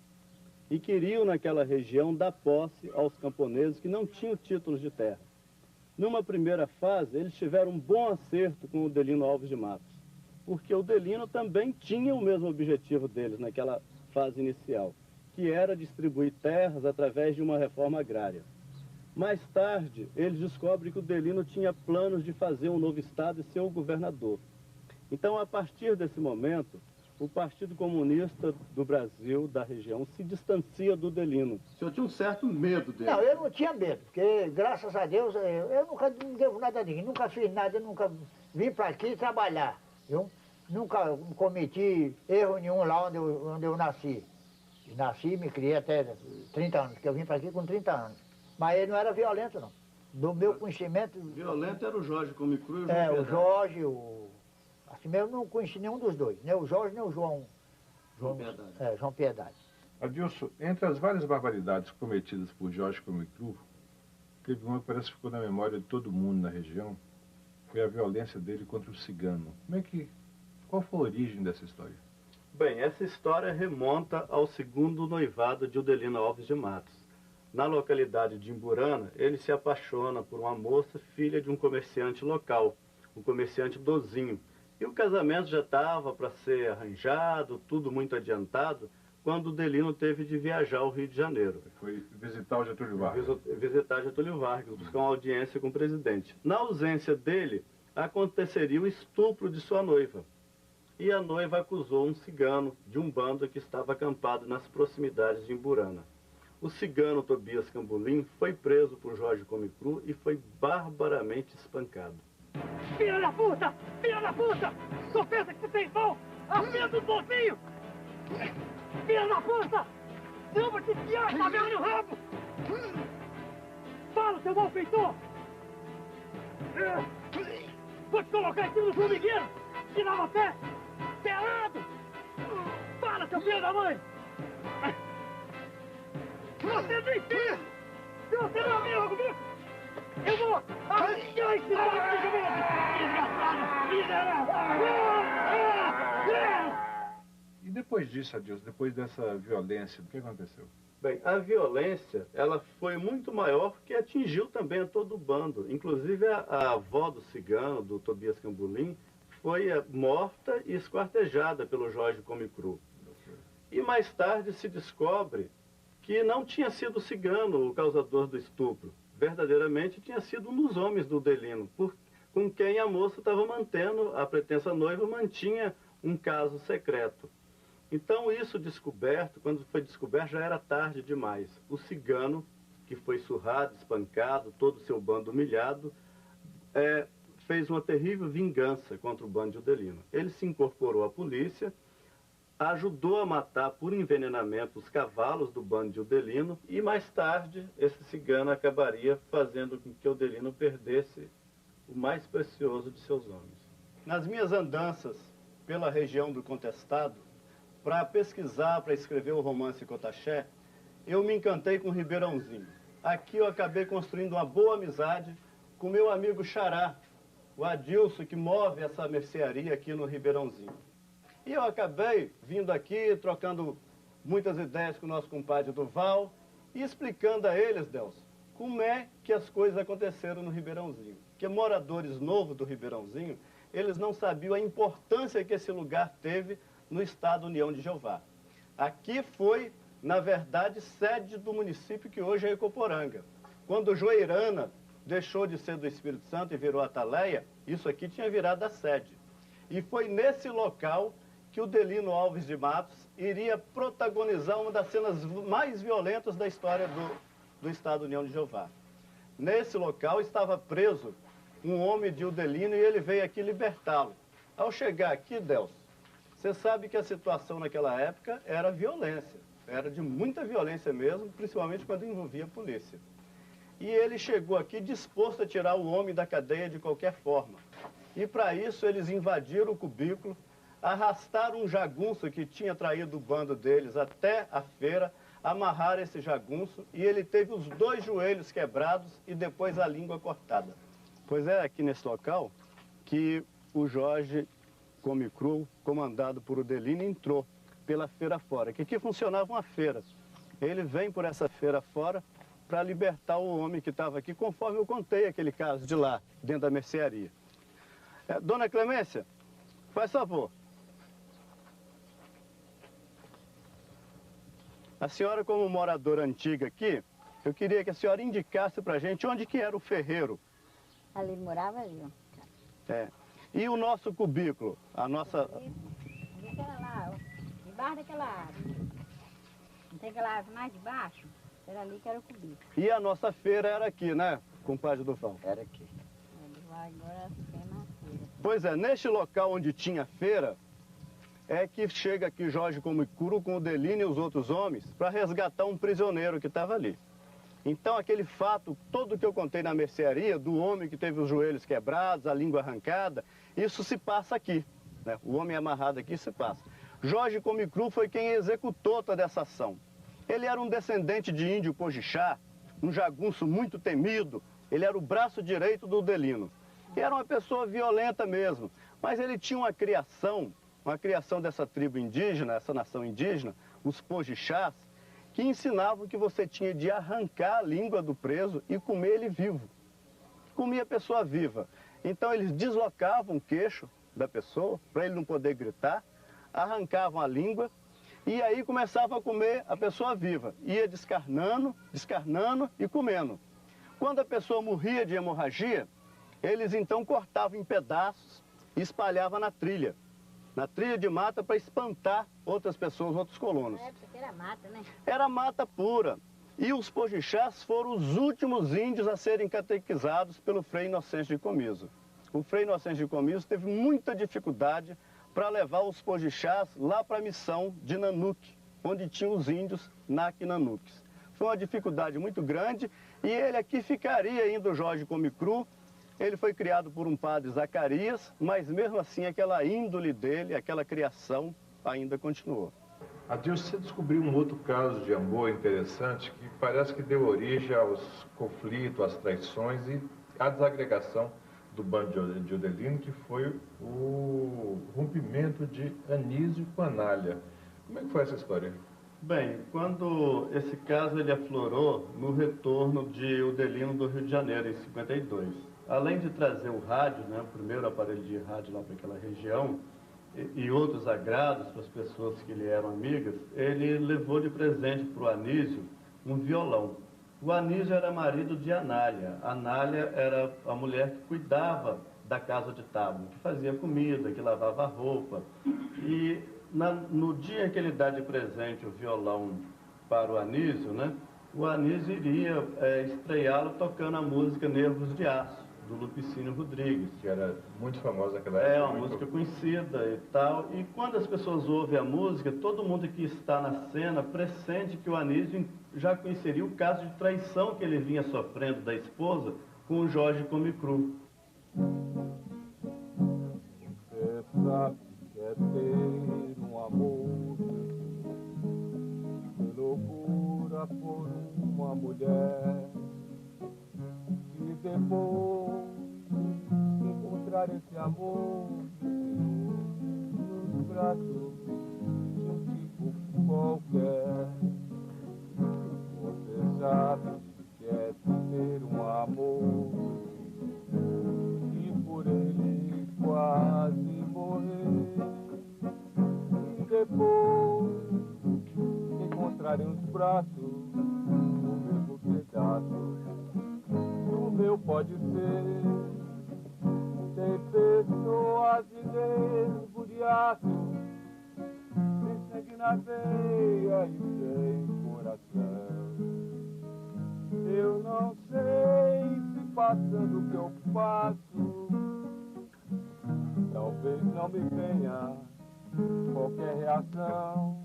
e queriam naquela região dar posse aos camponeses que não tinham títulos de terra. Numa primeira fase, eles tiveram um bom acerto com o Delino Alves de Matos, porque o Delino também tinha o mesmo objetivo deles naquela fase inicial, que era distribuir terras através de uma reforma agrária. Mais tarde, eles descobrem que o Delino tinha planos de fazer um novo estado e ser o governador. Então, a partir desse momento, o Partido Comunista do Brasil, da região, se distancia do Delino. O senhor tinha um certo medo dele? Não, eu não tinha medo, porque, graças a Deus, eu nunca não devo nada a ninguém, nunca fiz nada, eu nunca vim para aqui trabalhar. Eu nunca cometi erro nenhum lá onde eu nasci. Nasci e me criei até 30 anos, porque eu vim para aqui com 30 anos. Mas ele não era violento, não. Do meu conhecimento... Violento era o Jorge Comicru e o João Piedade. Piedade. O Jorge, assim mesmo, eu não conheci nenhum dos dois. Nem o Jorge, nem o João Piedade. João Piedade. Adilson, entre as várias barbaridades cometidas por Jorge Comicru, teve uma que parece que ficou na memória de todo mundo na região, foi a violência dele contra o cigano. Qual foi a origem dessa história? Bem, essa história remonta ao segundo noivado de Delino Alves de Matos. Na localidade de Imburana, ele se apaixona por uma moça, filha de um comerciante local, o comerciante Dozinho. E o casamento já estava para ser arranjado, tudo muito adiantado, quando o Delino teve de viajar ao Rio de Janeiro. Foi visitar o Getúlio Vargas. Visitar Getúlio Vargas, buscar uma audiência com o presidente. Na ausência dele, aconteceria o estupro de sua noiva. E a noiva acusou um cigano de um bando que estava acampado nas proximidades de Imburana. O cigano Tobias Cambulim foi preso por Jorge Comicru e foi barbaramente espancado. Filha da puta! Filha da puta! Tu pensa que você tem pão? Afia do bolsinho! Filha da puta! Eu vou te enfiar essa merda no rabo! Fala, seu malfeitor! Vou te colocar em cima do formigueiro! Tirar uma pé! Pelado! Fala, seu filho da mãe! Você não entende! Se você não é amigo comigo, eu vou arrancar esse cara de cabeça! Desgraçado! E depois disso, Adilson, depois dessa violência, o que aconteceu? Bem, a violência, ela foi muito maior porque atingiu também a todo o bando. Inclusive a avó do cigano, do Tobias Cambulim, foi morta e esquartejada pelo Jorge Comecru. E mais tarde se descobre que não tinha sido o cigano o causador do estupro. Verdadeiramente tinha sido um dos homens do Delino, com quem a moça estava mantendo, a pretensa noiva mantinha um caso secreto. Então isso descoberto, quando foi descoberto já era tarde demais. O cigano, que foi surrado, espancado, todo o seu bando humilhado, fez uma terrível vingança contra o bando de Udelino. Ele se incorporou à polícia, ajudou a matar por envenenamento os cavalos do bando de Udelino e mais tarde esse cigano acabaria fazendo com que Udelino perdesse o mais precioso de seus homens. Nas minhas andanças pela região do Contestado, para pesquisar, para escrever o romance Cotaxé, eu me encantei com Ribeirãozinho. Aqui eu acabei construindo uma boa amizade com meu amigo Xará, o Adilson, que move essa mercearia aqui no Ribeirãozinho. E eu acabei vindo aqui, trocando muitas ideias com o nosso compadre Duval e explicando a eles, Delcio, como é que as coisas aconteceram no Ribeirãozinho. Porque moradores novos do Ribeirãozinho, eles não sabiam a importância que esse lugar teve no estado União de Jeová. Aqui foi, na verdade, sede do município que hoje é Ecoporanga. Quando Joeirana deixou de ser do Espírito Santo e virou Ataleia, isso aqui tinha virado a sede. E foi nesse local que o Delino Alves de Matos iria protagonizar uma das cenas mais violentas da história do estado União de Jeová. Nesse local estava preso um homem de Udelino e ele veio aqui libertá-lo. Ao chegar aqui, Delcio, você sabe que a situação naquela época era violência, era de muita violência mesmo, principalmente quando envolvia a polícia. E ele chegou aqui disposto a tirar o homem da cadeia de qualquer forma. E para isso eles invadiram o cubículo, arrastaram um jagunço que tinha traído o bando deles até a feira, amarraram esse jagunço e ele teve os 2 joelhos quebrados e depois a língua cortada. Pois é aqui nesse local que o Jorge Comecru, comandado por Udelino, entrou pela feira fora, que aqui funcionava uma feira. Ele vem por essa feira fora para libertar o homem que estava aqui, conforme eu contei aquele caso de lá, dentro da mercearia. Dona Clemência, faz favor. A senhora, como moradora antiga aqui, eu queria que a senhora indicasse para a gente onde que era o ferreiro. Ali morava ali, ó. E o nosso cubículo, a nossa... Aquela lá, ó, debaixo daquela árvore. Não tem aquela árvore mais de baixo? Era ali que era o cubículo. E a nossa feira era aqui, né, compadre Duval? Era aqui. Agora tem uma feira. Pois é, neste local onde tinha feira, é que chega aqui Jorge Comecru com o Delino e os outros homens para resgatar um prisioneiro que estava ali. Então aquele fato todo que eu contei na mercearia, do homem que teve os joelhos quebrados, a língua arrancada, isso se passa aqui, né? O homem amarrado aqui se passa. Jorge Comecru foi quem executou toda essa ação. Ele era um descendente de índio Pojixá, um jagunço muito temido, ele era o braço direito do Delino. E era uma pessoa violenta mesmo, mas ele tinha uma criação dessa tribo indígena, essa nação indígena, os Pojixás, que ensinavam que você tinha de arrancar a língua do preso e comer ele vivo. Comia a pessoa viva. Então eles deslocavam o queixo da pessoa, para ele não poder gritar, arrancavam a língua e aí começavam a comer a pessoa viva. Ia descarnando e comendo. Quando a pessoa morria de hemorragia, eles então cortavam em pedaços e espalhavam na trilha de mata para espantar outras pessoas, outros colonos. Na época era mata, né? Era mata pura. E os Pojixás foram os últimos índios a serem catequizados pelo Frei Inocêncio de Comiso. O Frei Inocêncio de Comiso teve muita dificuldade para levar os Pojixás lá para a missão de Nanuque, onde tinham os índios Naque-Nanuques. Foi uma dificuldade muito grande e ele aqui ficaria ainda, o Jorge Comecru. Ele foi criado por um padre Zacarias, mas mesmo assim aquela índole dele, aquela criação ainda continuou. Adilson, você descobriu um outro caso de amor interessante que parece que deu origem aos conflitos, às traições e à desagregação do bando de Udelino, que foi o rompimento de Anísio com Anália. Como é que foi essa história? Bem, quando esse caso ele aflorou no retorno de Udelino do Rio de Janeiro, em 52. Além de trazer o rádio, né, o primeiro aparelho de rádio lá para aquela região, e outros agrados para as pessoas que lhe eram amigas, ele levou de presente para o Anísio um violão. O Anísio era marido de Anália. Anália era a mulher que cuidava da casa de tábua, que fazia comida, que lavava roupa. E no dia que ele dá de presente o violão para o Anísio, né, o Anísio iria estreá-lo tocando a música Nervos de Aço, do Lupicínio Rodrigues. Que era muito famosa naquela época. É uma música conhecida e tal. E quando as pessoas ouvem a música, todo mundo que está na cena pressente que o Anísio já conheceria o caso de traição que ele vinha sofrendo da esposa com o Jorge Comicru. Você sabe que é ter um amor, que loucura por uma mulher, e depois de encontrar esse amor nos braços de um tipo qualquer. Você sabe que é ter um amor e por ele quase morrer, e depois encontrarem os braços no mesmo pedaço. O meu pode ser, tem pessoas de nervo de aço, sem sangue na veia e sem coração. Eu não sei se passando o que eu passo, talvez não me venha qualquer reação.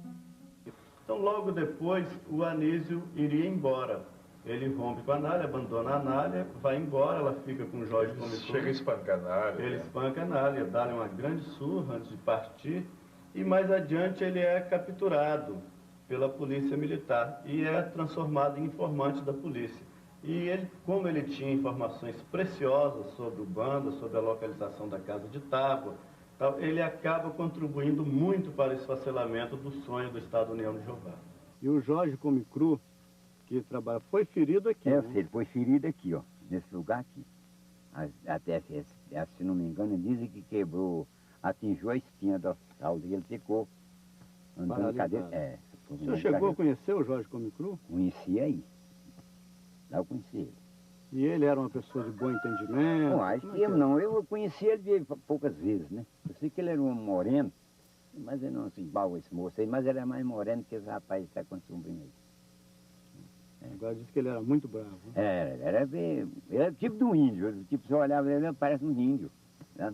Então, logo depois, o Anísio iria embora. Ele rompe com a Anália, abandona a Anália, vai embora, ela fica com o Jorge Comicru. Chega a espancar a Anália. Ele espanca a Anália, dá-lhe uma grande surra antes de partir, e mais adiante ele é capturado pela polícia militar e é transformado em informante da polícia. E ele, como ele tinha informações preciosas sobre o bando, sobre a localização da casa de tábua, ele acaba contribuindo muito para o esfacelamento do sonho do Estado União de Jeová. E o Jorge Comicru, que trabalha, foi ferido aqui. É, ele foi ferido aqui, ó, nesse lugar aqui. Até, se não me engano, dizem que quebrou, atingiu a espinha da cauda e ele ficou andando cadeira. O senhor chegou a conhecer o Jorge Comicru? Conheci aí. Lá eu conheci ele. E ele era uma pessoa de bom entendimento? Não, acho que eu conheci ele poucas vezes, né? Eu sei que ele era um moreno, mas ele não se igual esse moço aí, mas ele é mais moreno que esse rapaz que está com o sobrinho aí. Agora diz que ele era muito bravo. Né? Era tipo de um índio. Tipo, se eu olhava ele parece um índio. Né?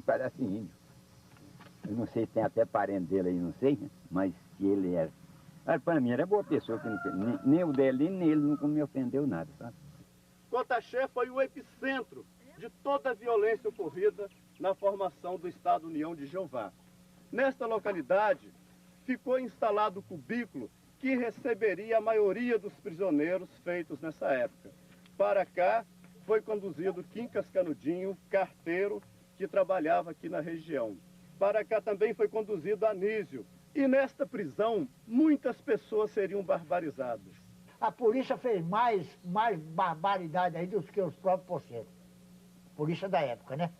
Parece um índio. Eu não sei se tem até parente dele aí, não sei, mas que ele era. Para mim era boa pessoa, que nem o dele, nem ele nunca me ofendeu nada, sabe? Cotaxé foi o epicentro de toda a violência ocorrida na formação do Estado União de Jeová. Nesta localidade, ficou instalado o cubículo que receberia a maioria dos prisioneiros feitos nessa época. Para cá, foi conduzido Quincas Canudinho, carteiro, que trabalhava aqui na região. Para cá também foi conduzido Anísio. E nesta prisão, muitas pessoas seriam barbarizadas. A polícia fez mais barbaridade aí do que os próprios poceiros. Polícia da época, né?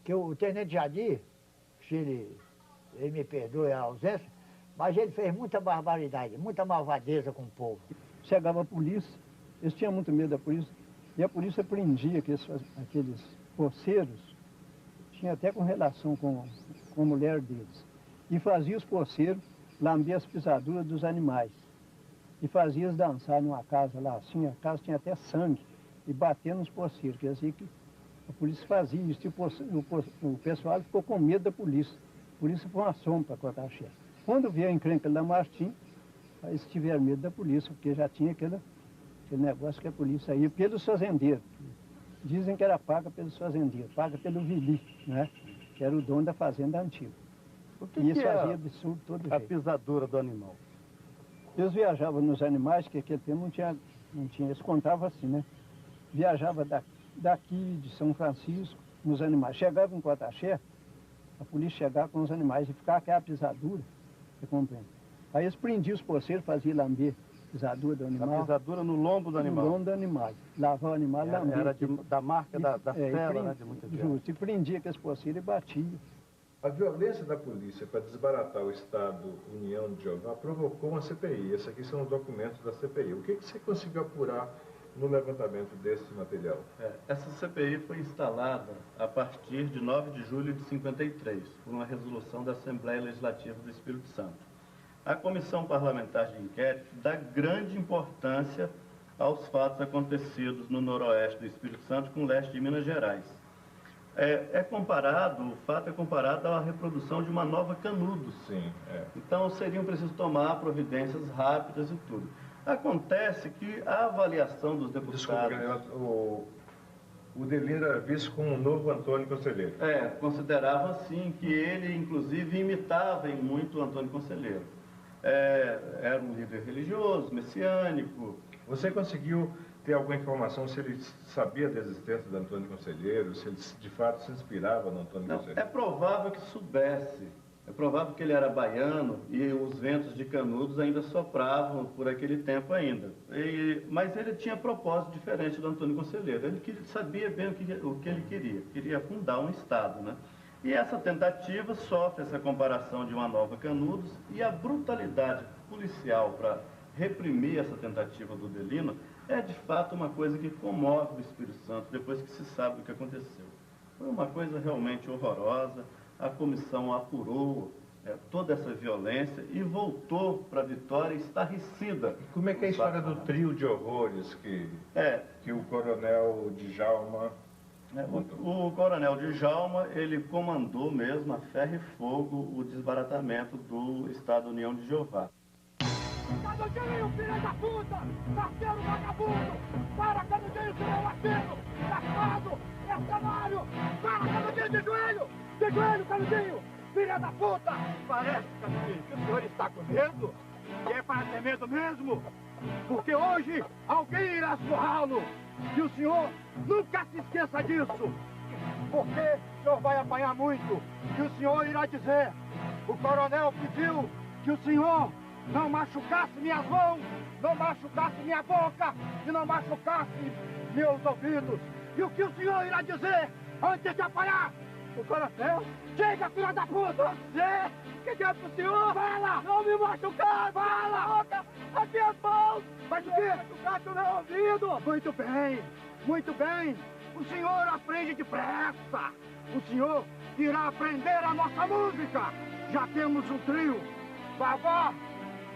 Que o tenente Jadir, se ele me perdoe a ausência, mas ele fez muita barbaridade, muita malvadeza com o povo. Chegava a polícia, eles tinham muito medo da polícia, e a polícia prendia aqueles poceiros, tinha até com relação com a mulher deles, e fazia os poceiros lamber as pisaduras dos animais, e fazia eles dançar numa casa lá, assim, a casa tinha até sangue, e bater nos poceiros, quer dizer que a polícia fazia isso, e o pessoal ficou com medo da polícia, por isso foi uma sombra para Cotaxé. Quando veio a encrenca da Martim, aí eles tiveram medo da polícia, porque já tinha aquele negócio que a polícia ia pelos fazendeiros. Dizem que era paga pelos fazendeiros, paga pelo Vili, né? Que era o dono da fazenda antiga. E isso fazia absurdo todo jeito. A pisadura do animal. Eles viajavam nos animais, que aquele tempo não tinha, eles contavam assim, né? Viajava daqui de São Francisco, nos animais. Chegava em Cotaxé, a polícia chegava com os animais e ficava aquela pisadura. Você compreende? Aí eles prendiam os poceiros, faziam lamber pisadura do animal. A pisadura no lombo do animal. No lombo do animal. Lavar o animal, lamber. Era da marca da fera, né, de muita gente. Justo, e prendia aqueles poceiros e batia. A violência da polícia para desbaratar o Estado União de Jeová provocou uma CPI. Esses aqui são os documentos da CPI. O que você conseguiu apurar no levantamento desse material? Essa CPI foi instalada a partir de 9 de julho de 53, por uma resolução da Assembleia Legislativa do Espírito Santo. A Comissão Parlamentar de Inquérito dá grande importância aos fatos acontecidos no noroeste do Espírito Santo com o leste de Minas Gerais. O fato é comparado à reprodução de uma nova Canudos. Sim, Então seriam preciso tomar providências rápidas e tudo. Acontece que a avaliação dos deputados... Desculpa, o Delino era visto como um novo Antônio Conselheiro. Consideravam assim que ele, inclusive, imitava em muito o Antônio Conselheiro. Era um líder religioso, messiânico. Você conseguiu ter alguma informação se ele sabia da existência do Antônio Conselheiro, se ele de fato se inspirava no Antônio Conselheiro? É provável que soubesse. É provável que ele era baiano e os ventos de Canudos ainda sopravam por aquele tempo ainda. Mas ele tinha propósito diferente do Antônio Conselheiro. Ele sabia bem o que ele queria. Queria fundar um Estado, né? E essa tentativa sofre essa comparação de uma nova Canudos e a brutalidade policial para reprimir essa tentativa do Delino é de fato uma coisa que comove o Espírito Santo depois que se sabe o que aconteceu. Foi uma coisa realmente horrorosa. A comissão apurou toda essa violência e voltou para Vitória estarrecida. E como é que é a história do trio de horrores que o coronel Djalma... O coronel Djalma, ele comandou mesmo a ferro e fogo o desbaratamento do Estado União de Jeová. Canudinho, filha da puta! Parceiro vagabundo! Para, Canudinho, seu latino! Safado! Mercenário! Para, Canudinho, de joelho! De joelho, Canudinho! Filha da puta! Parece, Canudinho, que o senhor está com medo? E é para ter medo mesmo? Porque hoje alguém irá surrá-lo! E o senhor nunca se esqueça disso! Porque o senhor vai apanhar muito! E o senhor irá dizer: o coronel pediu que o senhor não machucasse minhas mãos, não machucasse minha boca e não machucasse meus ouvidos. E o que o senhor irá dizer antes de apanhar? O coronel? Chega, filha da puta! Você? O que é pro senhor? Fala! Não me machucar! Fala! Aqui as mãos! Mas o quê? Machucar o meu ouvido! Muito bem, muito bem! O senhor aprende depressa! O senhor irá aprender a nossa música! Já temos um trio! Vavá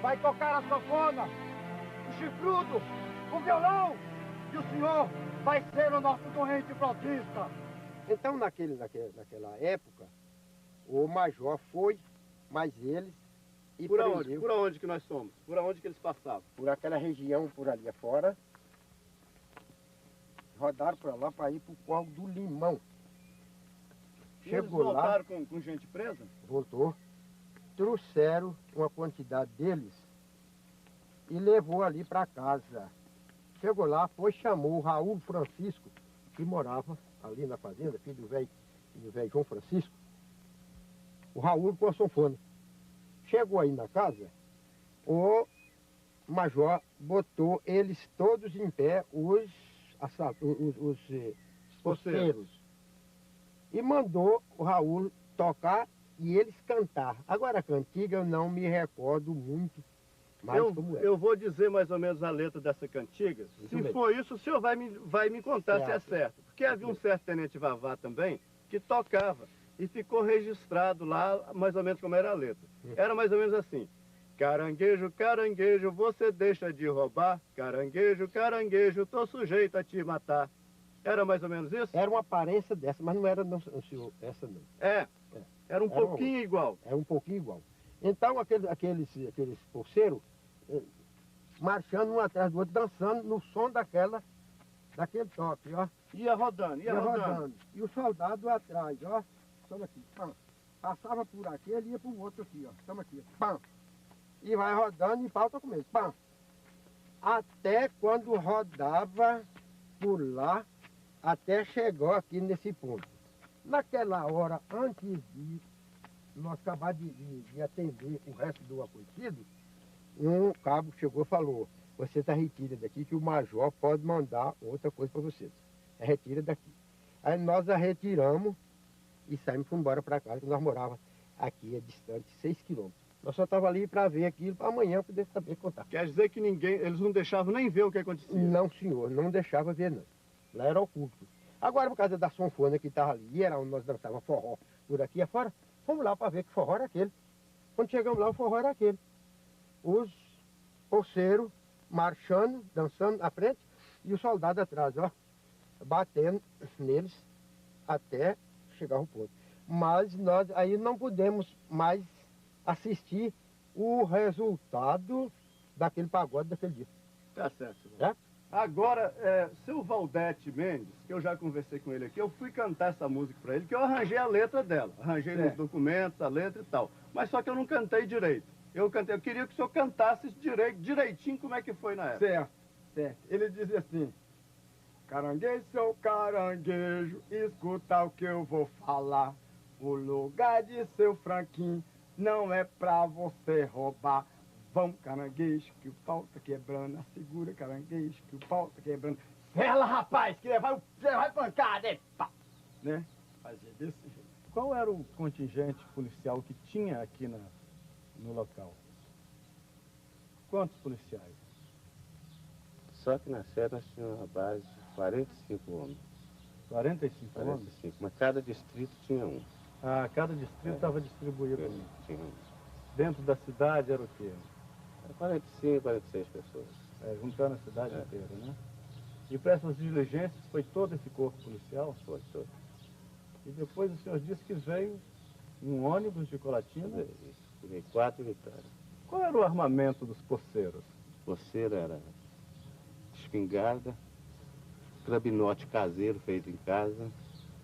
vai tocar a sanfona, o chifrudo, o violão, e o senhor vai ser o nosso corrente flautista. Então, naquela época, o major foi, mas eles... E por onde? Por onde que nós somos? Por onde que eles passavam? Por aquela região por ali afora. Rodaram para lá para ir para o Córrego do Limão. Chegou eles voltaram lá, com gente presa? Voltou. Trouxeram uma quantidade deles e levou ali para casa. Chegou lá, chamou o Raul Francisco, que morava ali na fazenda, filho do velho João Francisco. O Raul com a sanfona. Chegou aí na casa, o major botou eles todos em pé, os poceiros, e mandou o Raul tocar e eles cantar. Agora a cantiga eu não me recordo muito mais como é. Eu vou dizer mais ou menos a letra dessa cantiga. Se for isso, o senhor vai me contar se é certo. Porque havia um certo tenente Vavá também que tocava e ficou registrado lá mais ou menos como era a letra. Era mais ou menos assim: caranguejo, caranguejo, você deixa de roubar. Caranguejo, caranguejo, tô sujeito a te matar. Era mais ou menos isso? Era uma aparência dessa, mas não era, não, senhor, essa não. Era um pouquinho igual. Era um pouquinho igual. Então aqueles poceiros marchando um atrás do outro, dançando no som daquele toque, ó. Ia rodando. E o soldado atrás, ó. Estamos aqui, pam. Passava por aqui, ele ia pro outro aqui, ó. Estamos aqui, pam. E vai rodando e falta com ele, pam. Até quando rodava por lá, até chegou aqui nesse ponto. Naquela hora, antes de nós acabamos de atender com o resto do acontecido, um cabo chegou e falou, você está retira daqui que o major pode mandar outra coisa para vocês. Retira daqui. Aí nós a retiramos e saímos embora para casa, que nós morávamos aqui, distante 6 quilômetros. Nós só estávamos ali para ver aquilo, para amanhã poder saber contar. Quer dizer que eles não deixavam nem ver o que acontecia? Não, senhor, não deixava ver, não. Lá era oculto. Agora, por causa da sanfona que estava ali, era onde nós dançávamos forró por aqui afora, fomos lá para ver que forró era aquele. Quando chegamos lá, o forró era aquele. Os pulseiros marchando, dançando na frente, e o soldado atrás, ó, batendo neles até chegar ao ponto. Mas nós aí não podemos mais assistir o resultado daquele pagode daquele dia. Tá certo. É? Agora, seu Valdete Mendes, que eu já conversei com ele aqui, eu fui cantar essa música para ele, que eu arranjei a letra dela. Arranjei nos documentos, a letra e tal. Mas só que eu não cantei direito. Eu queria que o senhor cantasse direitinho como é que foi na época. Certo, certo. Ele dizia assim, caranguejo, seu caranguejo, escuta o que eu vou falar. O lugar de seu franquinho não é pra você roubar. Vamos, caranguejo, que o pau tá quebrando. Assegura, caranguejo, que o pau tá quebrando. Ela, rapaz, que vai pancada, é pá. Né? Fazia desse jeito. Qual era o contingente policial que tinha aqui no local? Quantos policiais? Só que na Serra nós tínhamos uma base de 45 homens. 45 homens? 45, mas cada distrito tinha um. Ah, cada distrito estava distribuído. Tinha um. Dentro da cidade era o quê? 45, 46 pessoas. Juntando a cidade inteira, né? E para essas diligências foi todo esse corpo policial? Foi todo. E depois o senhor disse que veio um ônibus de Colatina? Veio 4 militares. Qual era o armamento dos poceiros? Poceiro era espingarda, clabinote caseiro feito em casa.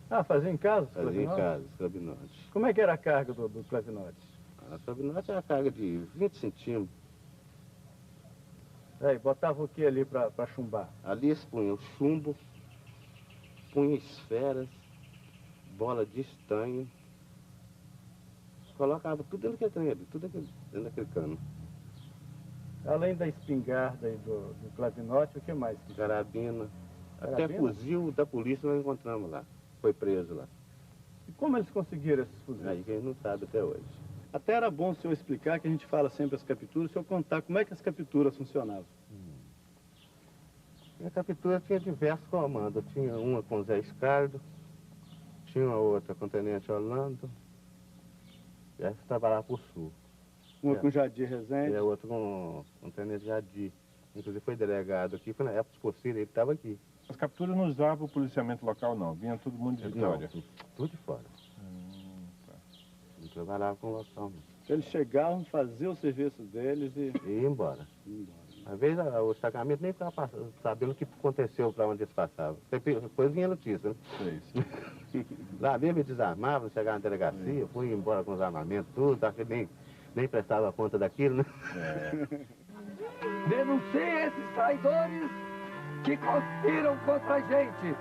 Ah, fazia em casa? Fazia em casa, clabinote. Como é que era a carga do clavinote? A clabinote era a carga de 20 centímetros. E botava o que ali para chumbar? Ali eles punham chumbo, punham esferas, bola de estanho. Colocava tudo dentro daquele trem ali, tudo dentro daquele cano. Além da espingarda e do clavinote, o que mais? Carabina. Carabina? Até fuzil da polícia nós encontramos lá. Foi preso lá. E como eles conseguiram esses fuzis? Aí que a gente não sabe até hoje. Até era bom o senhor explicar, que a gente fala sempre as capturas, o senhor contar como é que as capturas funcionavam. A captura tinha diversos comandos. Tinha uma com Zé Escardo, tinha uma outra com o Tenente Orlando, e essa trabalhava para o Sul. Uma com Jadir Rezende? E a outra com o Tenente Jadir. Inclusive foi delegado aqui, foi na época dos Poceiros, ele estava aqui. As capturas não usavam o policiamento local, não. Vinha todo mundo de Vitória. Não, tudo de fora. Tá. Ele trabalhava com o local. Eles chegavam, faziam o serviço deles e ia embora. Às vezes o destacamento nem estava sabendo o que aconteceu para onde eles passavam. Depois vinha notícia, né? Lá mesmo eles desarmavam, chegavam na delegacia, fui embora com os armamentos, tudo, acho que nem prestava conta daquilo, né? Denuncie esses traidores que conspiram contra a gente.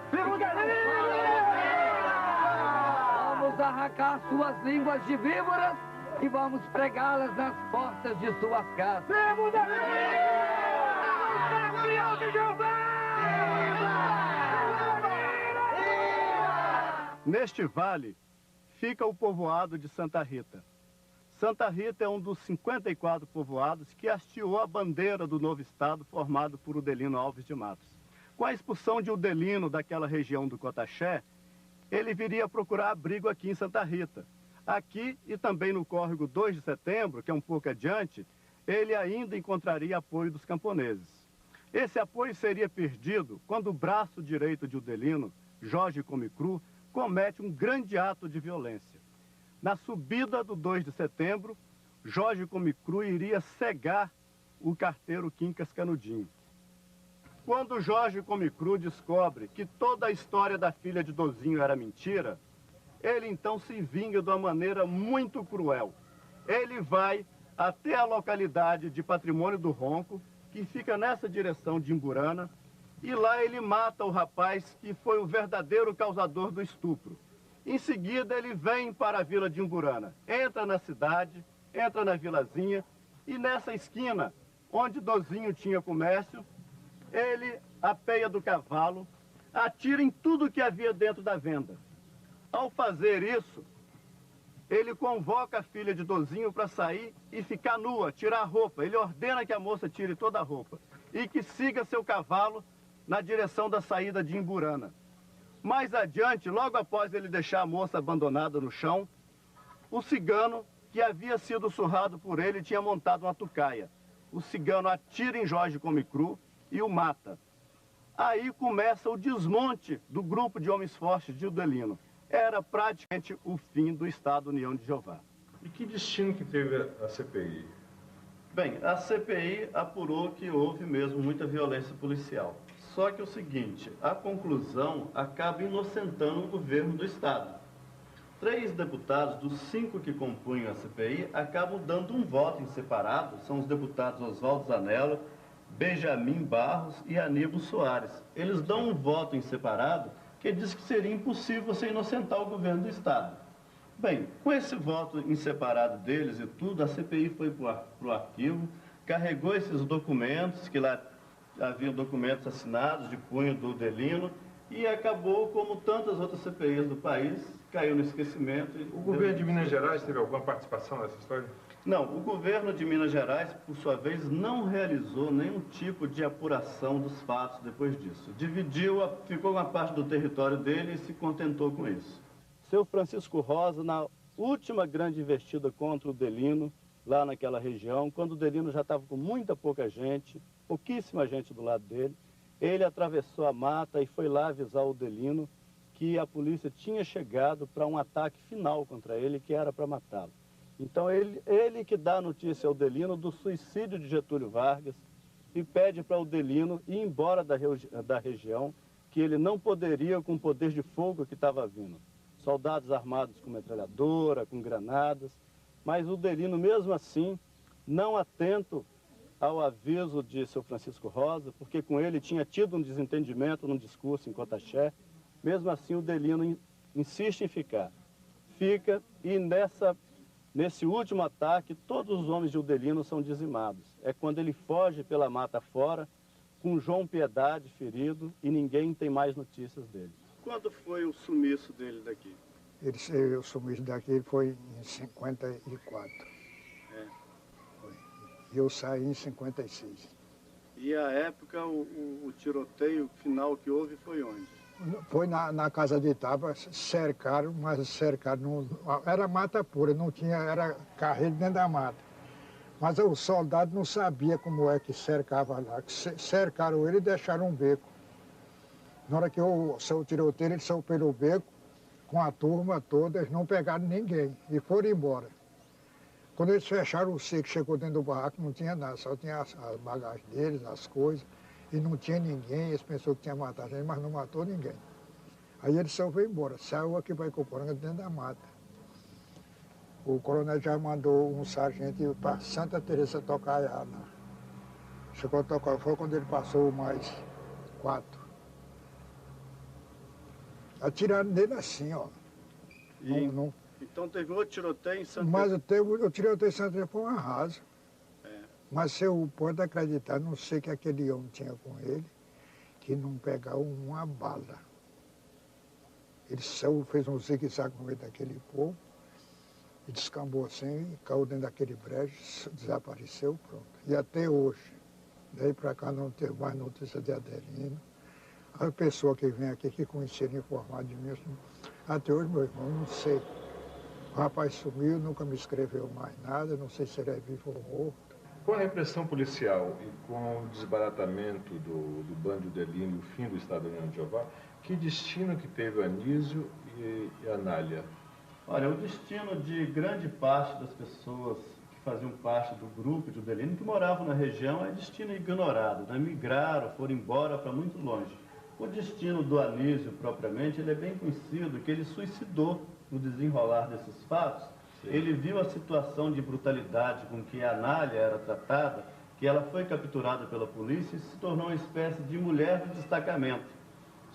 Vamos arrancar suas línguas de víboras e vamos pregá-las nas portas de suas casas. Neste vale fica o povoado de Santa Rita. Santa Rita é um dos 54 povoados que hasteou a bandeira do novo estado formado por Udelino Alves de Matos. Com a expulsão de Udelino daquela região do Cotaxé, ele viria procurar abrigo aqui em Santa Rita. Aqui e também no córrego 2 de setembro, que é um pouco adiante, ele ainda encontraria apoio dos camponeses. Esse apoio seria perdido quando o braço direito de Udelino, Jorge Comecru, comete um grande ato de violência. Na subida do 2 de setembro, Jorge Comecru iria cegar o carteiro Quincas Canudinho. Quando Jorge Comecru descobre que toda a história da filha de Dozinho era mentira, ele então se vinga de uma maneira muito cruel. Ele vai até a localidade de Patrimônio do Ronco, que fica nessa direção de Imburana, e lá ele mata o rapaz que foi o verdadeiro causador do estupro. Em seguida, ele vem para a vila de Imburana, entra na cidade, entra na vilazinha, e nessa esquina, onde Dozinho tinha comércio, ele apeia do cavalo, atira em tudo que havia dentro da venda. Ao fazer isso, ele convoca a filha de Dozinho para sair e ficar nua, tirar a roupa. Ele ordena que a moça tire toda a roupa e que siga seu cavalo na direção da saída de Imburana. Mais adiante, logo após ele deixar a moça abandonada no chão, o cigano, que havia sido surrado por ele, tinha montado uma tucaia. O cigano atira em Jorge Comecru e o mata. Aí começa o desmonte do grupo de homens fortes de Udelino. Era praticamente o fim do Estado União de Jeová. E que destino que teve a CPI? Bem, a CPI apurou que houve mesmo muita violência policial. Só que é o seguinte, a conclusão acaba inocentando o governo do Estado. 3 deputados dos 5 que compunham a CPI acabam dando um voto em separado. São os deputados Oswaldo Zanella, Benjamin Barros e Aníbal Soares. Eles dão um voto em separado que diz que seria impossível você inocentar o governo do Estado. Bem, com esse voto em separado deles e tudo, a CPI foi para o arquivo, carregou esses documentos, que lá haviam documentos assinados de punho do Udelino, e acabou, como tantas outras CPIs do país, caiu no esquecimento. O governo de Minas Gerais teve alguma participação nessa história? Não, o governo de Minas Gerais, por sua vez, não realizou nenhum tipo de apuração dos fatos depois disso. Ficou uma parte do território dele e se contentou com isso. Seu Francisco Rosa, na última grande investida contra o Udelino, lá naquela região, quando o Udelino já estava com muita pouca gente, pouquíssima gente do lado dele, ele atravessou a mata e foi lá avisar o Udelino que a polícia tinha chegado para um ataque final contra ele, que era para matá-lo. Então ele que dá a notícia ao Udelino do suicídio de Getúlio Vargas e pede para o Udelino ir embora da região, que ele não poderia com o poder de fogo que estava vindo. Soldados armados com metralhadora, com granadas, mas o Udelino, mesmo assim, não atento ao aviso de seu Francisco Rosa, porque com ele tinha tido um desentendimento num discurso em Cotaxé, mesmo assim o Udelino insiste em ficar. Fica e nesse último ataque, todos os homens de Udelino são dizimados. É quando ele foge pela mata fora, com João Piedade ferido, e ninguém tem mais notícias dele. Quando foi o sumiço dele daqui? O sumiço daqui foi em 54. Foi. E eu saí em 56. E a época, o tiroteio final que houve foi onde? Foi na casa de Itaba, cercaram, mas cercaram, era mata pura, não tinha, era carreiro dentro da mata. Mas o soldado não sabia como é que cercava lá, cercaram ele e deixaram um beco. Na hora que o tiroteio, ele saiu pelo beco, com a turma toda, eles não pegaram ninguém e foram embora. Quando eles fecharam o seco, chegou dentro do barraco, não tinha nada, só tinha as bagagens deles, as coisas. E não tinha ninguém, eles pensaram que tinha matado a gente, mas não matou ninguém. Aí ele só foi embora, saiu aqui para Icoporanga dentro da mata. O coronel já mandou um sargento para Santa Teresa Tocaiá. Chegou a tocar, foi quando ele passou mais 4. Atiraram nele assim, ó. Então teve outro tiroteio em Santa Teresa? Mas o tiroteio em Santa Teresa foi um arraso. Mas se eu pode acreditar, não sei que aquele homem tinha com ele, que não pegava uma bala. Ele saiu, fez um zigue-zague no meio daquele povo, e descambou assim, caiu dentro daquele brejo, desapareceu, pronto. E até hoje, daí para cá não teve mais notícia de Adelino. A pessoa que vem aqui, que conheceram informado de mim, até hoje, meu irmão, não sei. O rapaz sumiu, nunca me escreveu mais nada, não sei se ele é vivo ou morto. Com a repressão policial e com o desbaratamento do bando Udelino e o fim do Estado União de Jeová, que destino que teve Anísio e Anália? Olha, o destino de grande parte das pessoas que faziam parte do grupo de Udelino, que moravam na região, é destino ignorado, né? Migraram, foram embora para muito longe. O destino do Anísio, propriamente, ele é bem conhecido, que ele suicidou no desenrolar desses fatos. Sim. Ele viu a situação de brutalidade com que a Anália era tratada, que ela foi capturada pela polícia e se tornou uma espécie de mulher de destacamento.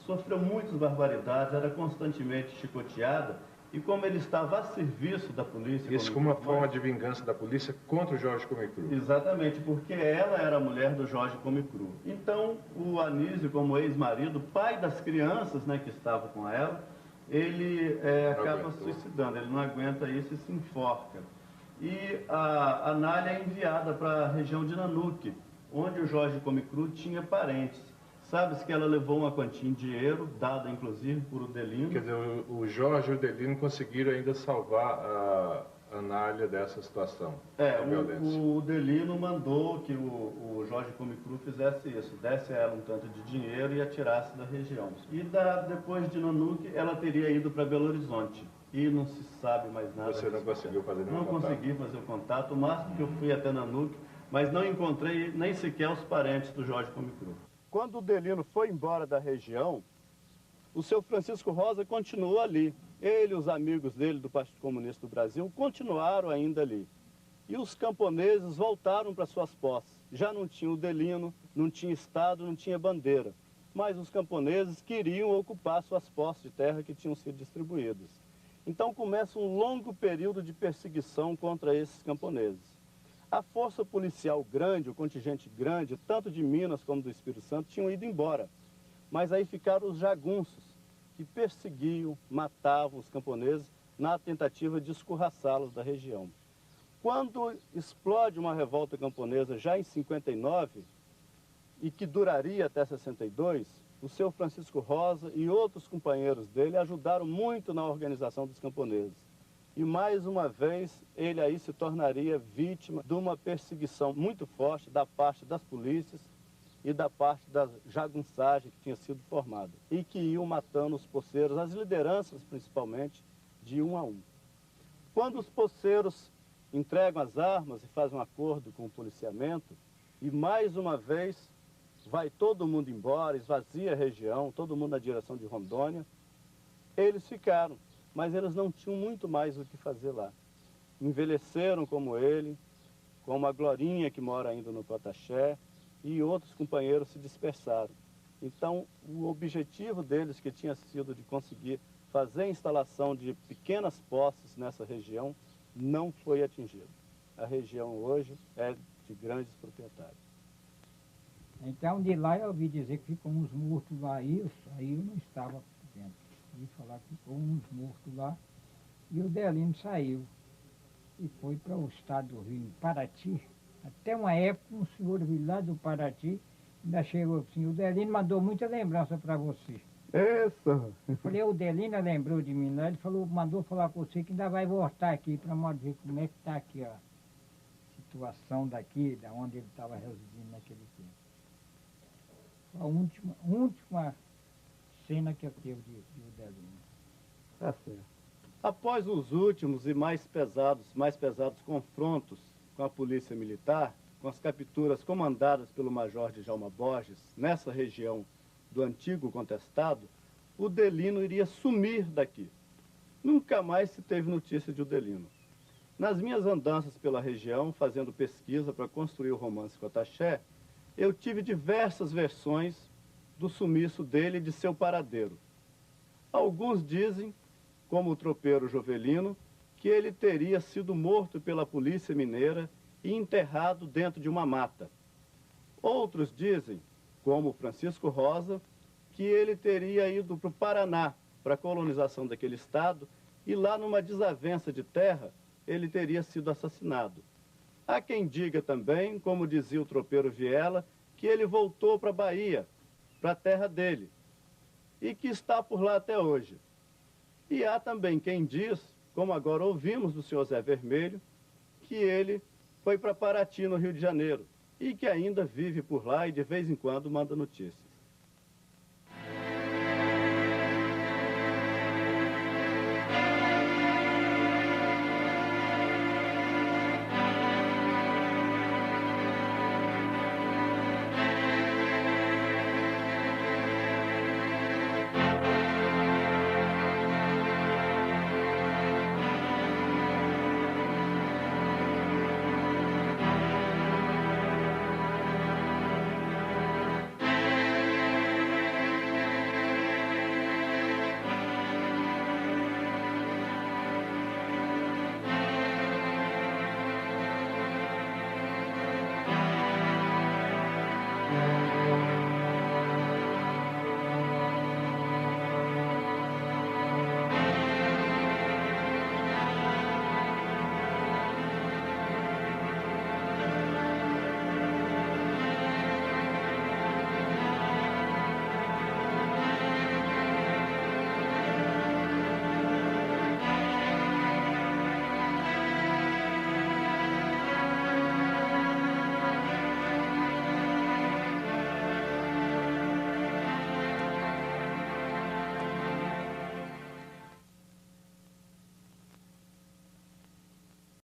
sofreu muitas barbaridades, era constantemente chicoteada, e como ele estava a serviço da polícia... Isso como uma forma de vingança da polícia contra o Jorge Comecru. Exatamente, porque ela era a mulher do Jorge Comecru. Então, o Anísio, como ex-marido, pai das crianças, né, que estavam com ela, ele acaba suicidando, ele não aguenta isso e se enforca. E a Nália é enviada para a região de Nanuque, onde o Jorge Comecru tinha parentes. Sabe-se que ela levou uma quantia em dinheiro, dada inclusive por Udelino. Quer dizer, o Jorge e o Udelino conseguiram ainda salvar a Nália dessa situação. O Udelino mandou que o Jorge Comecru fizesse isso, desse a ela um tanto de dinheiro e a tirasse da região. E depois de Nanuque, ela teria ido para Belo Horizonte. E não se sabe mais nada. Você não conseguiu fazer nenhum contato? Não consegui fazer o contato, o máximo que eu fui até Nanuque, mas não encontrei nem sequer os parentes do Jorge Comecru. Quando o Udelino foi embora da região, o seu Francisco Rosa continuou ali. Ele e os amigos dele do Partido Comunista do Brasil continuaram ainda ali. E os camponeses voltaram para suas posses. Já não tinha Udelino, não tinha Estado, não tinha bandeira. Mas os camponeses queriam ocupar suas posses de terra que tinham sido distribuídas. Então começa um longo período de perseguição contra esses camponeses. A força policial grande, o contingente grande, tanto de Minas como do Espírito Santo, tinham ido embora. Mas aí ficaram os jagunços, que perseguiam, matavam os camponeses na tentativa de escorraçá-los da região. Quando explode uma revolta camponesa já em 59, e que duraria até 62, o seu Francisco Rosa e outros companheiros dele ajudaram muito na organização dos camponeses. E mais uma vez ele aí se tornaria vítima de uma perseguição muito forte da parte das polícias e da parte da jagunçagem que tinha sido formada. E que iam matando os poceiros, as lideranças principalmente, de um a um. Quando os poceiros entregam as armas e fazem um acordo com o policiamento, e mais uma vez vai todo mundo embora, esvazia a região, todo mundo na direção de Rondônia, eles ficaram. Mas eles não tinham muito mais o que fazer lá. Envelheceram como ele, como a Glorinha, que mora ainda no Pataxé, e outros companheiros se dispersaram. Então, o objetivo deles, que tinha sido de conseguir fazer a instalação de pequenas posses nessa região, não foi atingido. A região hoje é de grandes proprietários. Então, de lá eu ouvi dizer que ficou uns mortos lá, aí eu não estava dentro. E falar que ficou uns mortos lá, e o Udelino saiu e foi para o estado do Rio, Paraty. Até uma época, um senhor lá do Paraty ainda chegou assim: o Udelino mandou muita lembrança para você. Isso! Eu falei: o Udelino lembrou de mim, né? Ele falou, mandou falar com você que ainda vai voltar aqui para ver como é que está aqui a situação daqui, da onde ele estava residindo naquele tempo. A última cena que eu tive de Udelino. Tá certo. Após os últimos e mais pesados confrontos com a polícia militar, com as capturas comandadas pelo major Djalma Borges, nessa região do antigo contestado, o Udelino iria sumir daqui. Nunca mais se teve notícia de Udelino. Nas minhas andanças pela região, fazendo pesquisa para construir o romance Cotaxé, eu tive diversas versões do sumiço dele e de seu paradeiro. Alguns dizem, como o tropeiro Jovelino, que ele teria sido morto pela polícia mineira e enterrado dentro de uma mata. Outros dizem, como Francisco Rosa, que ele teria ido para o Paraná, para a colonização daquele estado, e lá numa desavença de terra, ele teria sido assassinado. Há quem diga também, como dizia o tropeiro Viela, que ele voltou para a Bahia, para a terra dele, e que está por lá até hoje. E há também quem diz, como agora ouvimos do senhor Zé Vermelho, que ele foi para Paraty, no Rio de Janeiro, e que ainda vive por lá e de vez em quando manda notícias.